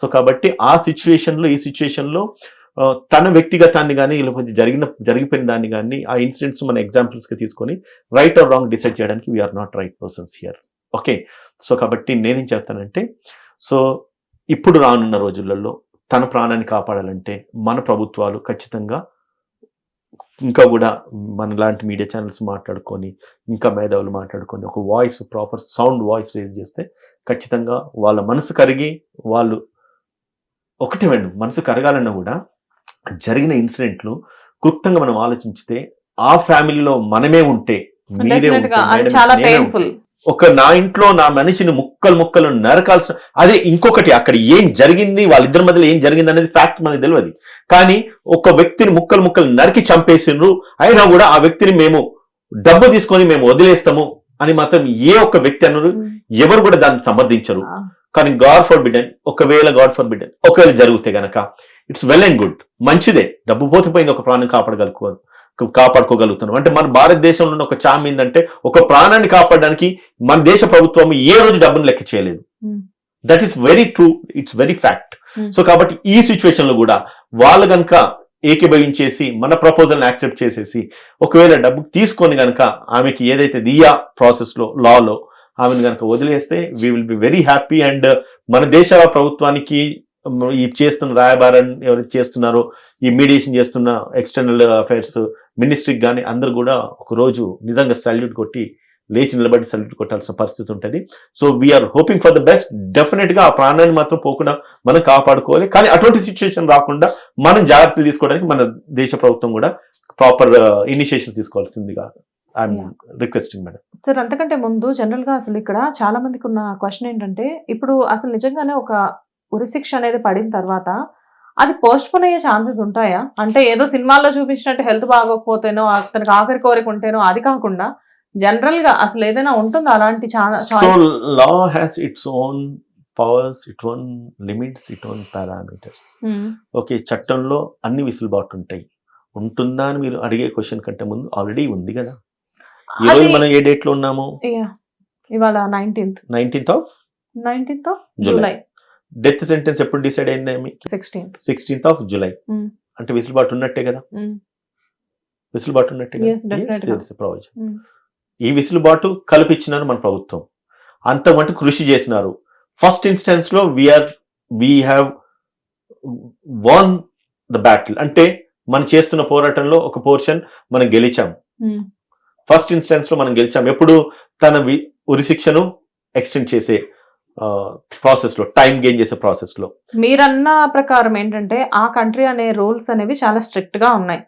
సో కాబట్టి ఆ సిచ్యువేషన్లో ఈ సిచ్యువేషన్లో తన వ్యక్తిగతాన్ని కానీ లేకపోతే జరిగిపోయిన దాన్ని కానీ ఆ ఇన్సిడెంట్స్ మన ఎగ్జాంపుల్స్గా తీసుకొని రైట్ ఆర్ రాంగ్ డిసైడ్ చేయడానికి we're not right persons here. Okay. So కాబట్టి నేనేం చేస్తానంటే, సో ఇప్పుడు రానున్న రోజులలో తన ప్రాణాన్ని కాపాడాలంటే మన ప్రభుత్వాలు ఖచ్చితంగా ఇంకా కూడా మన లాంటి మీడియా ఛానల్స్ మాట్లాడుకొని, ఇంకా మేధావులు మాట్లాడుకొని ఒక voice, proper sound voice raise చేస్తే ఖచ్చితంగా వాళ్ళ మనసు కరిగి వాళ్ళు ఒకటే వెండు మనసు కరగాలన్నా కూడా జరిగిన ఇన్సిడెంట్లు క్లుప్తంగా మనం ఆలోచించితే ఆ ఫ్యామిలీలో మనమే ఉంటే ఒక నా ఇంట్లో నా మనిషిని ముక్కలు నరకాల్సిన, అదే ఇంకొకటి అక్కడ ఏం జరిగింది, వాళ్ళిద్దరి మధ్యలో ఏం జరిగింది అనేది ఫ్యాక్ట్ మనకు తెలియదు. కానీ ఒక వ్యక్తిని ముక్కలు నరికి చంపేసిండ్రు, అయినా కూడా ఆ వ్యక్తిని మేము డబ్బు తీసుకొని మేము వదిలేస్తాము అని మాత్రం ఏ ఒక్క వ్యక్తి అన్నారు, ఎవరు కూడా దాన్ని సమర్థించరు. కానీ గాడ్ ఫర్ బిడెన్, ఒకవేళ జరిగితే గనక ఇట్స్ వెల్ అండ్ గుడ్, మంచిదే. డబ్బు పోతే పోయింది, ఒక ప్రాణం కాపాడుకోగలుగుతున్నాం అంటే మన భారతదేశంలో ఉన్న ఒక చామ్ ఏంటంటే ఒక ప్రాణాన్ని కాపాడడానికి మన దేశ ప్రభుత్వం ఏ రోజు డబ్బును లెక్క చేయలేదు. That is very true, it's very fact. So కాబట్టి ఈ సిచ్యువేషన్ లో కూడా వాళ్ళు కనుక ఏకీభవించేసి మన ప్రపోజల్ ని యాక్సెప్ట్ చేసేసి ఒకవేళ డబ్బు తీసుకొని గనక ఆమెకి ఏదైతే దియా ప్రాసెస్ లో లాలో ఆమెను కనుక వదిలేస్తే we will be very happy. And మన దేశ ప్రభుత్వానికి ఈ చేస్తున్న రాయబారం ఎవరైతే చేస్తున్నారో, ఈ మీడియేషన్ చేస్తున్న ఎక్స్టర్నల్ అఫైర్స్ మినిస్ట్రీకి కానీ అందరూ కూడా ఒక రోజు నిజంగా సల్యూట్ కొట్టి లేచి నిలబడి సల్యూట్ కొట్టాల్సిన పరిస్థితి ఉంటుంది. So we're hoping for the best. Definite గా ఆ ప్రాణాన్ని మాత్రం పోకుండా మనం కాపాడుకోవాలి. కానీ అటువంటి సిచ్యువేషన్ రాకుండా మనం జాగ్రత్తలు తీసుకోవడానికి మన దేశ ప్రభుత్వం కూడా ప్రాపర్ ఇనిషియేషన్స్ తీసుకోవాల్సిందిగా ఐఎమ్ రిక్వెస్టింగ్ మేడం. సార్ అంతకంటే ముందు జనరల్ గా అసలు ఇక్కడ చాలా మందికి ఉన్న క్వశ్చన్ ఏంటంటే, ఇప్పుడు అసలు నిజంగానే ఒక ఉరిశిక్ష అనేది పడిన తర్వాత అది పోస్ట్ పోన్ అయ్యే ఛాన్సెస్ ఉంటాయా? అంటే ఏదో సినిమాల్లో చూపించినట్టు హెల్త్ బాగోకపోతేనో అతనికి ఆఖరి కోరిక ఉంటేనో అది కాకుండా జనరల్ గా అసలు ఏదైనా ఉంటుందా అలాంటి? So law has its own powers, its own limits, its own parameters. Okay, చట్టంలో అన్ని విసులుబాటు ఉంటాయి. ఉంటుందా అని మీరు అడిగే క్వశ్చన్ కంటే ముందు ఆల్రెడీ ఉంది కదా. ఈ రోజు మనం ఏ డేట్ లో ఉన్నాము? ఇవాళ 19th of July. Death sentence ఎప్పుడు డిసైడ్ అయింది? 16th of July. అంటే విసులుబాటు ఉన్నట్టే కదా. విసులుబాటు ఉన్నట్టే కదా. ఈ విసులుబాటు కల్పించినారు మన ప్రభుత్వం, అంత మటు కృషి చేసినారు. ఫస్ట్ ఇన్స్టెన్స్ లో we have won the battle. అంటే మనం చేస్తున్న పోరాటంలో ఒక పోర్షన్ మనం గెలిచాం. ఫస్ట్ ఇన్స్టెన్స్ లో మనం గెలిచాం. ఎప్పుడు తన ఉరిశిక్షను ఎక్స్టెండ్ చేసే ప్రాసెస్ లో, టైం గెయిన్ చేసే ప్రాసెస్ లో. మీరన్న ప్రకారం ఏంటంటే ఆ కంట్రీ అనే రూల్స్ అనేవి చాలా స్ట్రిక్ట్ గా ఉన్నాయి.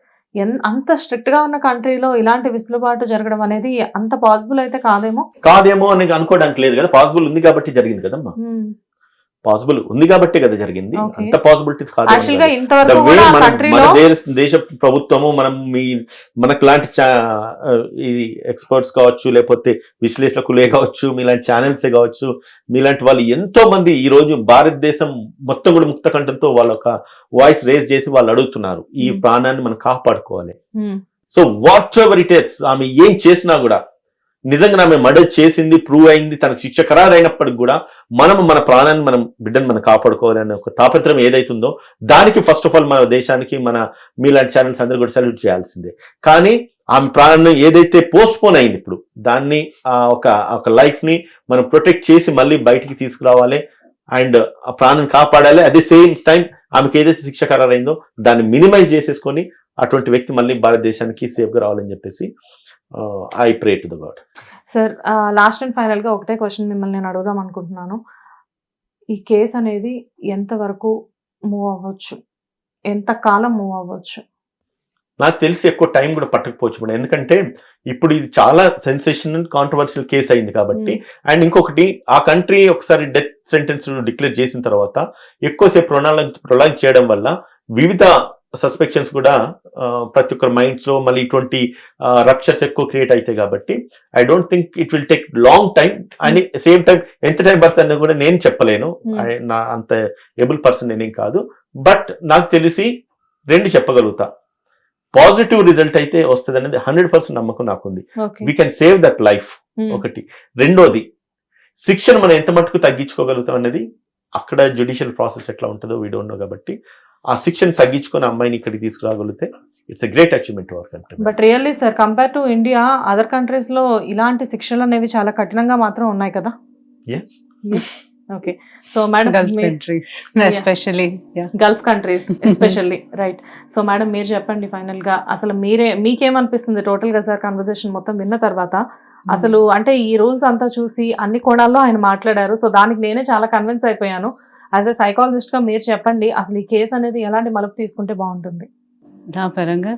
అంత స్ట్రిక్ట్ గా ఉన్న కంట్రీలో ఇలాంటి విసులుబాటు జరగడం అనేది అంత పాసిబుల్ అయితే కాదేమో అని అనుకోవడానికి లేదు కదా. పాసిబుల్ ఉంది కాబట్టి జరిగింది కదమ్మా. పాసిబుల్ ఉంది కాబట్టి కదా జరిగింది. అంత పాసిబిలిటీస్ కాదు. మన దేశ ప్రభుత్వము మనకు లాంటి ఎక్స్పర్ట్స్ కావచ్చు, లేకపోతే విశ్లేషకులే కావచ్చు, మీలాంటి ఛానల్సే కావచ్చు, మీలాంటి వాళ్ళు ఎంతో మంది ఈ రోజు భారతదేశం మొత్తం కూడా ముక్త కంఠంతో వాళ్ళ ఒక వాయిస్ రేజ్ చేసి వాళ్ళు అడుగుతున్నారు, ఈ ప్రాణాన్ని మనం కాపాడుకోవాలి. So what ever it is, ఆమె ఏం చేసినా కూడా నిజంగా ఆమె మర్డర్ చేసింది, ప్రూవ్ అయింది, తనకు శిక్ష ఖరారైనప్పటికి కూడా మన ప్రాణాన్ని, మనం బిడ్డను మనం కాపాడుకోవాలి అనే ఒక తాపత్రయం ఏదైతుందో దానికి ఫస్ట్ ఆఫ్ ఆల్ మన దేశానికి మీలాంటి ఛానల్స్ అందరూ కూడా సెల్యూట్ చేయాల్సిందే. కానీ ఆమె ప్రాణాన్ని ఏదైతే పోస్ట్ పోన్ అయింది, ఇప్పుడు దాన్ని ఒక లైఫ్ ని మనం ప్రొటెక్ట్ చేసి మళ్ళీ బయటికి తీసుకురావాలి అండ్ ఆ ప్రాణాన్ని కాపాడాలి. అట్ ది సేమ్ టైం ఆమెకి ఏదైతే శిక్ష ఖరారైందో దాన్ని మినిమైజ్ చేసేసుకొని అటువంటి వ్యక్తి మళ్ళీ భారతదేశానికి సేఫ్ గా రావాలని చెప్పేసి I pray to the God. Sir, last and final గా ఒకటే క్వశ్చన్ మిమ్మల్ని నేను అడుగుదాం అనుకుంటున్నాను. ఈ కేసు అనేది ఎంత వరకు మూవ్ అవ్వచ్చు, ఎంత కాలం మూవ్ అవ్వచ్చు? నాకు తెలిసి ఎక్కువ టైం కూడా పట్టకపోవచ్చు మేడం. ఎందుకంటే ఇప్పుడు ఇది చాలా సెన్సేషనల్ కాంట్రవర్షియల్ కేసు అయింది కాబట్టి. అండ్ ఇంకొకటి, ఆ కంట్రీ ఒకసారి డెత్ సెంటెన్స్ డిక్లేర్ చేసిన తర్వాత ఎక్కువసేపు ప్రొలాంగ్ చేయడం వల్ల వివిధ సస్పెక్షన్స్ కూడా ప్రతి ఒక్కరి మైండ్స్ లో మళ్ళీ ఇటువంటి రప్చర్స్ ఎక్కువ క్రియేట్ అవుతాయి కాబట్టి I don't think it will take long time. And same time ఎంత టైం పడుతుందని కూడా నేను చెప్పలేను, నా అంత ఏబుల్ పర్సన్ నేనేం కాదు. బట్ నాకు తెలిసి రెండు చెప్పగలుగుతా, పాజిటివ్ రిజల్ట్ అయితే వస్తుంది అనేది 100% నమ్మకం నాకుంది. We can save that life ఒకటి. రెండోది, శిక్షను మనం ఎంత మటుకు తగ్గించుకోగలుగుతాం అనేది అక్కడ జ్యుడిషియల్ ప్రాసెస్ ఎట్లా ఉంటుందో వీ డోంట్ నో. కాబట్టి ఆ శిక్షను తగ్గించుకొని అమ్మాయిని ఇక్కడికి తీసుకురాగలిగితే it's a great achievement to our country. But really sir, compare to India, other countries లో ఇలాంటి శిక్షలు అనేవి చాలా కఠినంగా మాత్రం ఉన్నాయి కదా. Okay, so madam, Gulf countries especially, right. So madam, మీరు చెప్పండి ఫైనల్ గా, అసలు మీకేమనిపిస్తుంది టోటల్ గా సార్ కన్వర్జేషన్ మొత్తం విన్న తర్వాత? అసలు అంటే ఈ రూల్స్ అంతా చూసి అన్ని కోణాల్లో ఆయన మాట్లాడారు. సో దానికి నేనే చాలా కన్విన్స్ అయిపోయాను. యాజ్ ఎ సైకాలజిస్ట్ గా మీరు చెప్పండి, అసలు ఈ కేసు అనేది ఎలాంటి మలుపు తీసుకుంటే బాగుంటుంది? నా పరంగా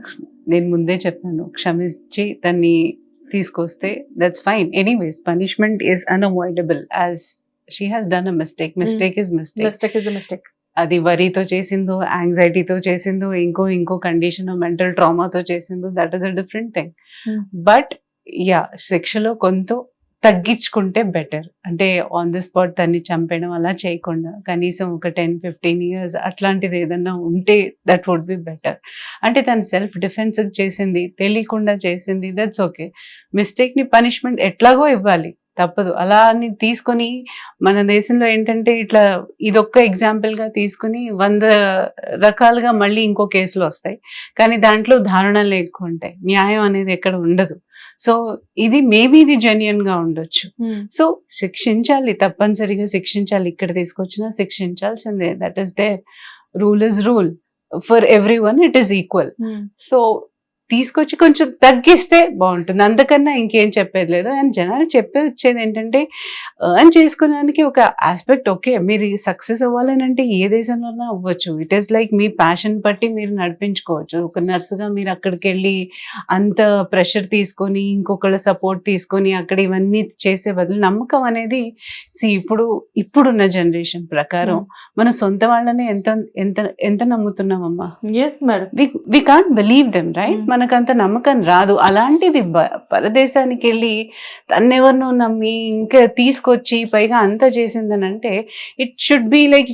నేను ముందే చెప్పాను, క్షమించి దాన్ని తీసుకొస్తే that's fine. Anyways, punishment is unavoidable as she has done a mistake. Mistake is mistake. అది వరీతో చేసిందో, యాంగ్జైటీతో చేసిందో, ఇంకో కండిషన్ మెంటల్ ట్రామాతో చేసిందో, that is a different thing. But yeah శిక్షలో కొంత తగ్గించుకుంటే బెటర్. అంటే ఆన్ ది స్పాట్ దాన్ని చంపేయడం అలా చేయకుండా కనీసం ఒక 10-15 years అట్లాంటిది ఏదన్నా ఉంటే దట్ వుడ్ బి బెటర్. అంటే తను సెల్ఫ్ డిఫెన్స్ చేసింది, తెలియకుండా చేసింది, దట్స్ ఓకే. మిస్టేక్ ని పనిష్మెంట్ ఎట్లాగో ఇవ్వాలి, తప్పదు. అలా అని తీసుకొని మన దేశంలో ఏంటంటే ఇట్లా ఇదొక్క ఎగ్జాంపుల్ గా తీసుకుని 100 రకాలుగా మళ్ళీ ఇంకో కేసులు వస్తాయి. కానీ దాంట్లో దారుణాలు ఎక్కువ ఉంటాయి, న్యాయం అనేది ఎక్కడ ఉండదు. సో ఇది మేబీ ఇది జెన్యున్ గా ఉండొచ్చు. సో శిక్షించాలి, తప్పనిసరిగా శిక్షించాలి. ఇక్కడ తీసుకొచ్చినా శిక్షించాల్సిందే. That is there. Rule is rule for everyone, it is equal. So తీసుకొచ్చి కొంచెం తగ్గిస్తే బాగుంటుంది, అంతకన్నా ఇంకేం చెప్పేది లేదు. అండ్ జనాలు చెప్పే వచ్చేది ఏంటంటే ఎర్న్ చేసుకోవడానికి ఒక ఆస్పెక్ట్. ఓకే, మీరు సక్సెస్ అవ్వాలని అంటే ఏ దేశంలోనే అవ్వచ్చు. It is like me passion బట్టి మీరు నడిపించుకోవచ్చు. ఒక నర్సుగా మీరు అక్కడికి వెళ్ళి అంత ప్రెషర్ తీసుకొని ఇంకొకళ్ళ సపోర్ట్ తీసుకొని అక్కడ ఇవన్నీ చేసే బదులు నమ్మకం అనేది ఇప్పుడున్న జనరేషన్ ప్రకారం మన సొంత వాళ్ళని ఎంత ఎంత ఎంత నమ్ముతున్నామమ్మా. Yes madam, we can't believe them, right? మనకంత నమ్మకం రాదు. అలాంటిది పరదేశానికి వెళ్ళి తన్నెవరినో నమ్మి ఇంకా తీసుకొచ్చి పైగా అంతా చేసిందని అంటే it should be like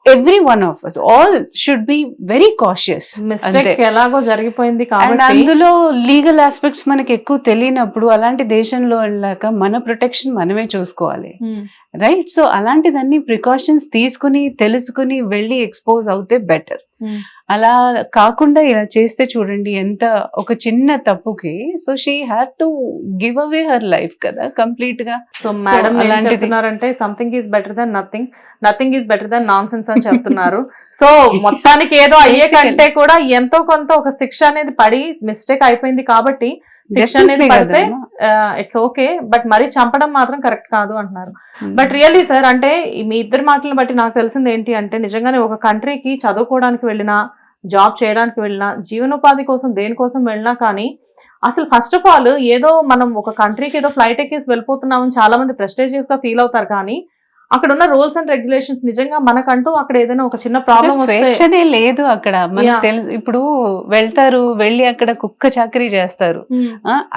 every one of us all should be very cautious. Mistake ఎలాగో జరిగిపోయింది అండ్ కాబట్టి అందులో లీగల్ ఆస్పెక్ట్స్ మనకి ఎక్కువ తెలియనప్పుడు అలాంటి దేశంలో వెళ్ళాక మన ప్రొటెక్షన్ మనమే చూసుకోవాలి, రైట్? సో అలాంటిదన్నీ ప్రికాషన్స్ తీసుకుని తెలుసుకుని వెళ్ళి ఎక్స్పోజ్ అవుతే బెటర్. అలా కాకుండా ఇలా చేస్తే చూడండి ఎంత ఒక చిన్న తప్పుకి. So she had to give away her life కదా కంప్లీట్ గా. సో మేడం ఏం చెప్తున్నారంటే something is better than nothing, nothing is better than nonsense అని చెప్తున్నారు. సో మొత్తానికి ఏదో అయ్యే కంటే కూడా ఎంతో కొంత ఒక శిక్ష అనేది పడి మిస్టేక్ అయిపోయింది కాబట్టి శిక్ష అనేది పడితే ఇట్స్ ఓకే, బట్ మరీ చంపడం మాత్రం కరెక్ట్ కాదు అంటున్నారు. బట్ రియల్లీ సార్, అంటే మీ ఇద్దరి మాటలను బట్టి నాకు తెలిసింది ఏంటి అంటే నిజంగానే ఒక కంట్రీకి చదువుకోవడానికి వెళ్ళినా, జాబ్ చేయడానికి వెళ్ళినా, జీవనోపాధి కోసం దేనికోసం వెళ్ళినా కానీ అసలు ఫస్ట్ ఆఫ్ ఆల్ ఏదో మనం ఒక కంట్రీకి ఏదో ఫ్లైట్ ఎక్కేసి వెళ్ళిపోతున్నామని చాలా మంది ప్రెస్టేజియస్ గా ఫీల్ అవుతారు. కానీ అక్కడ ఉన్న రూల్స్ అండ్ రెగ్యులేషన్స్ నిజంగా మనకంటూ అక్కడ ఏదైనా ఒక చిన్న ప్రాబ్లం వస్తే స్వేచ్ఛనే లేదు అక్కడ. మనకు తెలుసు, ఇప్పుడు వెళ్తారు, వెళ్ళి అక్కడ కుక్క చాకరీ చేస్తారు.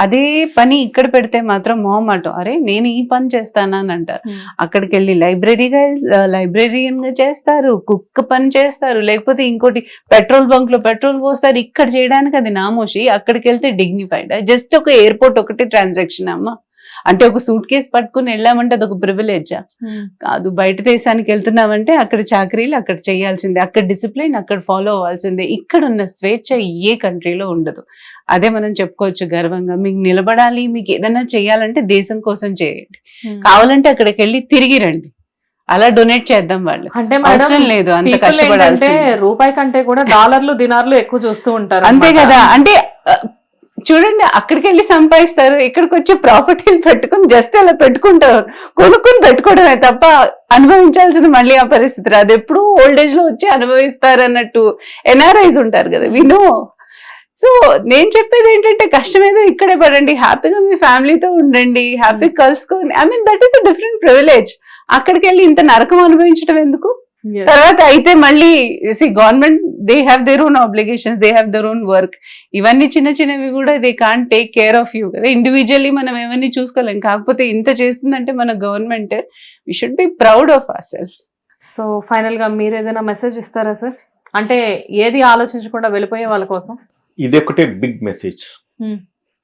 అదే పని ఇక్కడ పెడితే మాత్రం మొహమాటం, అరే నేను ఈ పని చేస్తానని అంటారు. అక్కడికి వెళ్ళి లైబ్రేరియన్ గా చేస్తారు, కుక్క పని చేస్తారు, లేకపోతే ఇంకోటి పెట్రోల్ బంక్ లో పెట్రోల్ పోస్తారు. ఇక్కడ చేయడానికి అది నామోషి, అక్కడికి వెళ్తే డిగ్నిఫైడ్. జస్ట్ ఒక ఎయిర్పోర్ట్ ఒకటి ట్రాన్సాక్షన్ అమ్మా. అంటే ఒక సూట్ కేసు పట్టుకుని వెళ్ళామంటే అదొక ప్రివిలేజా కాదు. బయట దేశానికి వెళ్తున్నామంటే అక్కడ చాకరీలు అక్కడ చేయాల్సిందే, అక్కడ డిసిప్లిన్ అక్కడ ఫాలో అవ్వాల్సిందే. ఇక్కడ ఉన్న స్వేచ్ఛ ఏ కంట్రీలో ఉండదు. అదే మనం చెప్పుకోవచ్చు గర్వంగా. మీకు నిలబడాలి, మీకు ఏదైనా చేయాలంటే దేశం కోసం చేయండి, కావాలంటే అక్కడికి వెళ్ళి తిరిగి రండి, అలా డొనేట్ చేద్దాం వాళ్ళు. అంటే అవసరం లేదు అంత కష్టపడాలి. రూపాయి కంటే కూడా డాలర్లు దినార్లు ఎక్కువ చూస్తూ ఉంటారు, అంతే కదా. అంటే చూడండి, అక్కడికి వెళ్ళి సంపాదిస్తారు, ఇక్కడికి వచ్చి ప్రాపర్టీలు పెట్టుకుని జస్ట్ అలా పెట్టుకుంటారు, కొనుక్కుని పెట్టుకోవడమే తప్ప అనుభవించాల్సిన మళ్ళీ ఆ పరిస్థితి రాదు. ఎప్పుడు ఓల్డ్ ఏజ్ లో వచ్చి అనుభవిస్తారు అన్నట్టు ఎన్ఆర్ఐస్ ఉంటారు కదా, వినో. సో నేను చెప్పేది ఏంటంటే కష్టమేదో ఇక్కడే పడండి, హ్యాపీగా మీ ఫ్యామిలీతో ఉండండి, హ్యాపీ కలుసుకోండి. I mean that is a different privilege. అక్కడికి వెళ్ళి ఇంత నరకం అనుభవించడం ఎందుకు? తర్వాత అయితే మళ్ళీ government they have their own obligations, they have their own work. ఇవన్నీ చిన్న చిన్నవి కూడా they can't take care of you కదా. ఇండివిజువల్లీ మనం ఏమన్నీ చూసుకోలేం. కాకపోతే ఇంత చేస్తుందంటే మన government, we should be proud of our self. So final గా మీరు ఏదైనా మెసేజ్ ఇస్తారా సార్? అంటే ఏది ఆలోచించకుండా వెళ్ళిపోయే వాళ్ళ కోసం ఇది ఒకటే big message.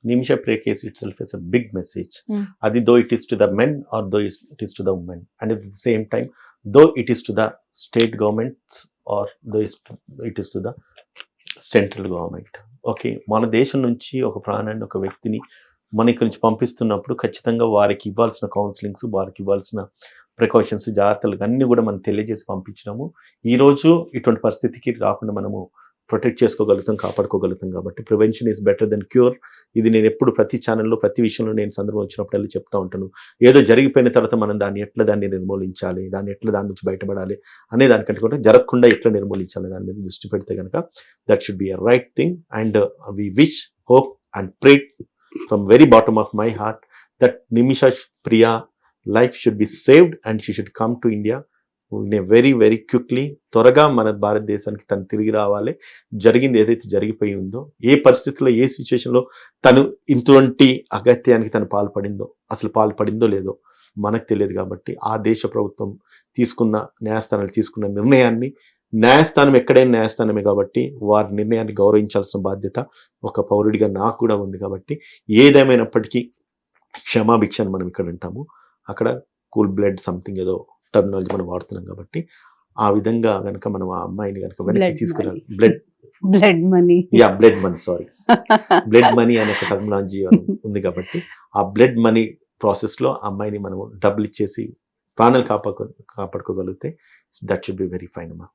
Nimisha Priya case itself is a big message. అది though it is to the men are though it is to the women, and at the same time though it is to the state governments or though it is to the central government. Okay, మన దేశం నుంచి ఒక ప్రాణాన్ని, ఒక వ్యక్తిని మన ఇక్కడి నుంచి పంపిస్తున్నప్పుడు ఖచ్చితంగా వారికి ఇవ్వాల్సిన కౌన్సిలింగ్స్, వారికి ఇవ్వాల్సిన ప్రికాషన్స్, జాగ్రత్తలు అన్నీ కూడా మనం తెలియజేసి పంపించినాము. ఈరోజు ఇటువంటి పరిస్థితికి రాకుండా మనము ప్రొటెక్ట్ చేసుకోగలుగుతాం, కాపాడుకోగలుగుతాం. కాబట్టి prevention is better than cure. ఇది నేను ఎప్పుడు ప్రతి ఛానల్లో, ప్రతి విషయంలో నేను సందర్భం వచ్చినప్పుడు చెప్తా ఉంటాను. ఏదో జరిగిపోయిన తర్వాత మనం దాన్ని నిర్మూలించాలి, దాని నుంచి బయటపడాలి అనే దానికంటే కూడా జరగకుండా ఎట్లా నిర్మూలించాలి దాని మీద దృష్టి పెడితే కనుక that should be a right thing. And we wish, hope and pray from very bottom of my heart that Nimisha Priya life should be saved and she should come to India very very quickly త్వరగా మన భారతదేశానికి తను తిరిగి రావాలి. జరిగింది ఏదైతే జరిగిపోయి ఉందో, ఏ పరిస్థితుల్లో ఏ సిచ్యువేషన్లో తను ఇటువంటి అగత్యానికి తను పాల్పడిందో లేదో మనకు తెలియదు. కాబట్టి ఆ దేశ ప్రభుత్వం న్యాయస్థానాలు తీసుకున్న నిర్ణయాన్ని, న్యాయస్థానం ఎక్కడైనా న్యాయస్థానమే కాబట్టి వారి నిర్ణయాన్ని గౌరవించాల్సిన బాధ్యత ఒక పౌరుడిగా నాకు కూడా ఉంది. కాబట్టి ఏదేమైనప్పటికీ క్షమాభిక్ష అని మనం ఇక్కడ అంటాము, అక్కడ కూల్ బ్లడ్ సంథింగ్ ఏదో టర్మినాలజీ మనం వాడుతున్నాం. కాబట్టి ఆ విధంగా కనుక మనం ఆ అమ్మాయిని కనుక వెనక్కి తీసుకురాలి. బ్లడ్ మనీ అనే ఒక టర్మినాలజీ ఉంది. కాబట్టి ఆ బ్లడ్ మనీ ప్రాసెస్ లో ఆ అమ్మాయిని మనం డబ్బులు ఇచ్చేసి ప్రాణాలు కాపాడుకోగలిగితే that should be very fine అమ్మా.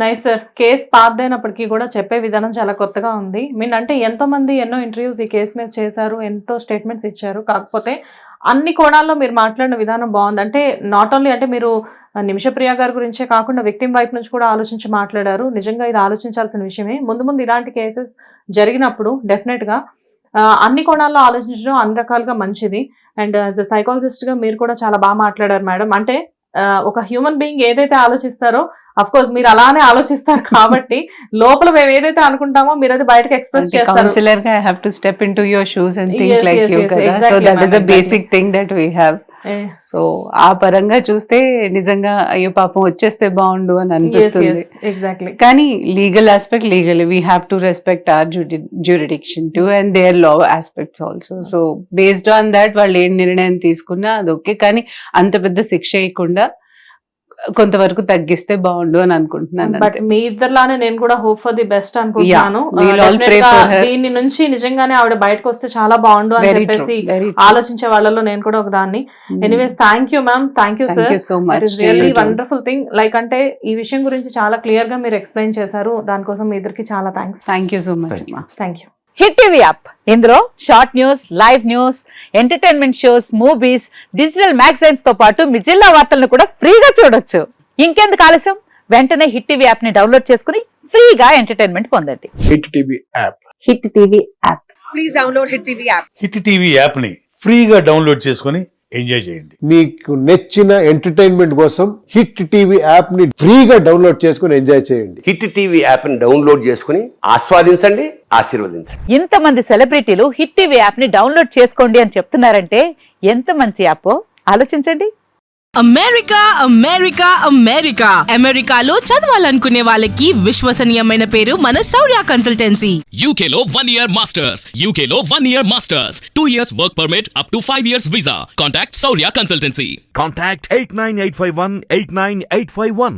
Nice sir. కేసు పాతదైనప్పటికీ కూడా చెప్పే విధానం చాలా కొత్తగా ఉంది. అంటే ఎంతో మంది ఎన్నో ఇంటర్వ్యూస్ ఈ కేసు మీద చేశారు, ఎంతో స్టేట్మెంట్స్ ఇచ్చారు. కాకపోతే అన్ని కోణాల్లో మీరు మాట్లాడిన విధానం బాగుంది. అంటే నాట్ ఓన్లీ అంటే మీరు నిమిషప్రియ గారి గురించే కాకుండా విక్టిమ్ వైపు నుంచి కూడా ఆలోచించి మాట్లాడారు. నిజంగా ఇది ఆలోచించాల్సిన విషయమే. ముందు ఇలాంటి కేసెస్ జరిగినప్పుడు డెఫినెట్గా అన్ని కోణాల్లో ఆలోచించడం అన్ని రకాలుగా మంచిది. అండ్ యాజ్ అ సైకాలజిస్ట్గా మీరు కూడా చాలా బాగా మాట్లాడారు మేడం. అంటే ఒక హ్యూమన్ బీయింగ్ ఏదైతే ఆలోచిస్తారో, అఫ్ కోర్స్ మీరు అలానే ఆలోచిస్తారు కాబట్టి లోపల మేము ఏదైతే అనుకుంటామో మీరు అది బయటకు ఎక్స్ప్రెస్ చేస్తారు. కౌన్సిలర్ గా I have to step into your shoes and think like you కదా. So that is a basic thing that we have. So ఆ పరంగా చూస్తే నిజంగా అయ్యో పాపం వచ్చేస్తే బాగుండు అని అనిపిస్తుంది. ఎగ్జాక్ట్లీ. కానీ legal aspect legal we have to respect our jurisdiction too and their law aspects also. So based on that వాళ్ళు ఏం నిర్ణయం తీసుకున్నా అది ఓకే. కానీ అంత పెద్ద శిక్ష ఇవ్వకుండా కొంతవరకు తగ్గిస్తే బాగుండు అని అనుకుంటున్నాను. బట్ మీ ఇద్దరులానే నేను కూడా హోప్ ఫర్ ది బెస్ట్ అనుకుంటున్నాను. దీని నుంచి నిజంగానే ఆవిడ బయటకు వస్తే చాలా బాగుండు అని చెప్పేసి ఆలోచించే వాళ్ళలో నేను కూడా ఒక దాన్ని. Anyways thank you ma'am, thank you sir. It is really wonderful thing. Like అంటే ఈ విషయం గురించి చాలా క్లియర్ గా మీరు ఎక్స్ప్లెయిన్ చేశారు. దానికోసం మీ ఇద్దరికి చాలా thanks. Thank you so much. Thank you. Hit TV app, ఇందులో short news, live news, entertainment shows, movies, digital magazines తో పాటు మీ జిల్లా వార్తలను కూడా ఫ్రీగా చూడొచ్చు. ఇంకెందుకు ఆలస్యం, వెంటనే హిట్ టీవీ యాప్ ని డౌన్లోడ్ చేసుకుని ఫ్రీగా ఎంటర్టైన్మెంట్ పొందండి. Hit TV app. Hit TV app. Please download hit TV app. Hit TV app ని ఫ్రీగా డౌన్లోడ్ చేసుకుని ఎంజాయ్ చేయండి. మీకు నచ్చిన ఎంటర్టైన్మెంట్ కోసం హిట్ టీవీ యాప్ ని ఫ్రీగా డౌన్లోడ్ చేసుకుని ఎంజాయ్ చేయండి. హిట్ టీవీ యాప్ ని డౌన్లోడ్ చేసుకుని ఆస్వాదించండి, ఆశీర్వదించండి. ఇంతమంది సెలబ్రిటీలు హిట్ టీవీ యాప్ ని డౌన్లోడ్ చేసుకోండి అని చెప్తున్నారంటే ఎంత మంచి యాప్ ఆలోచించండి. అమెరికా అమెరికాలో చదవాలనుకునే వాళ్ళకి విశ్వసనీయమైన పేరు మన శౌర్య కన్సల్టెన్సీ. UK లో 1 year masters, UK లో 1 year masters, 2 years work permit up to 5 years visa. Contact Saurya Consultancy. Contact 89851 89851.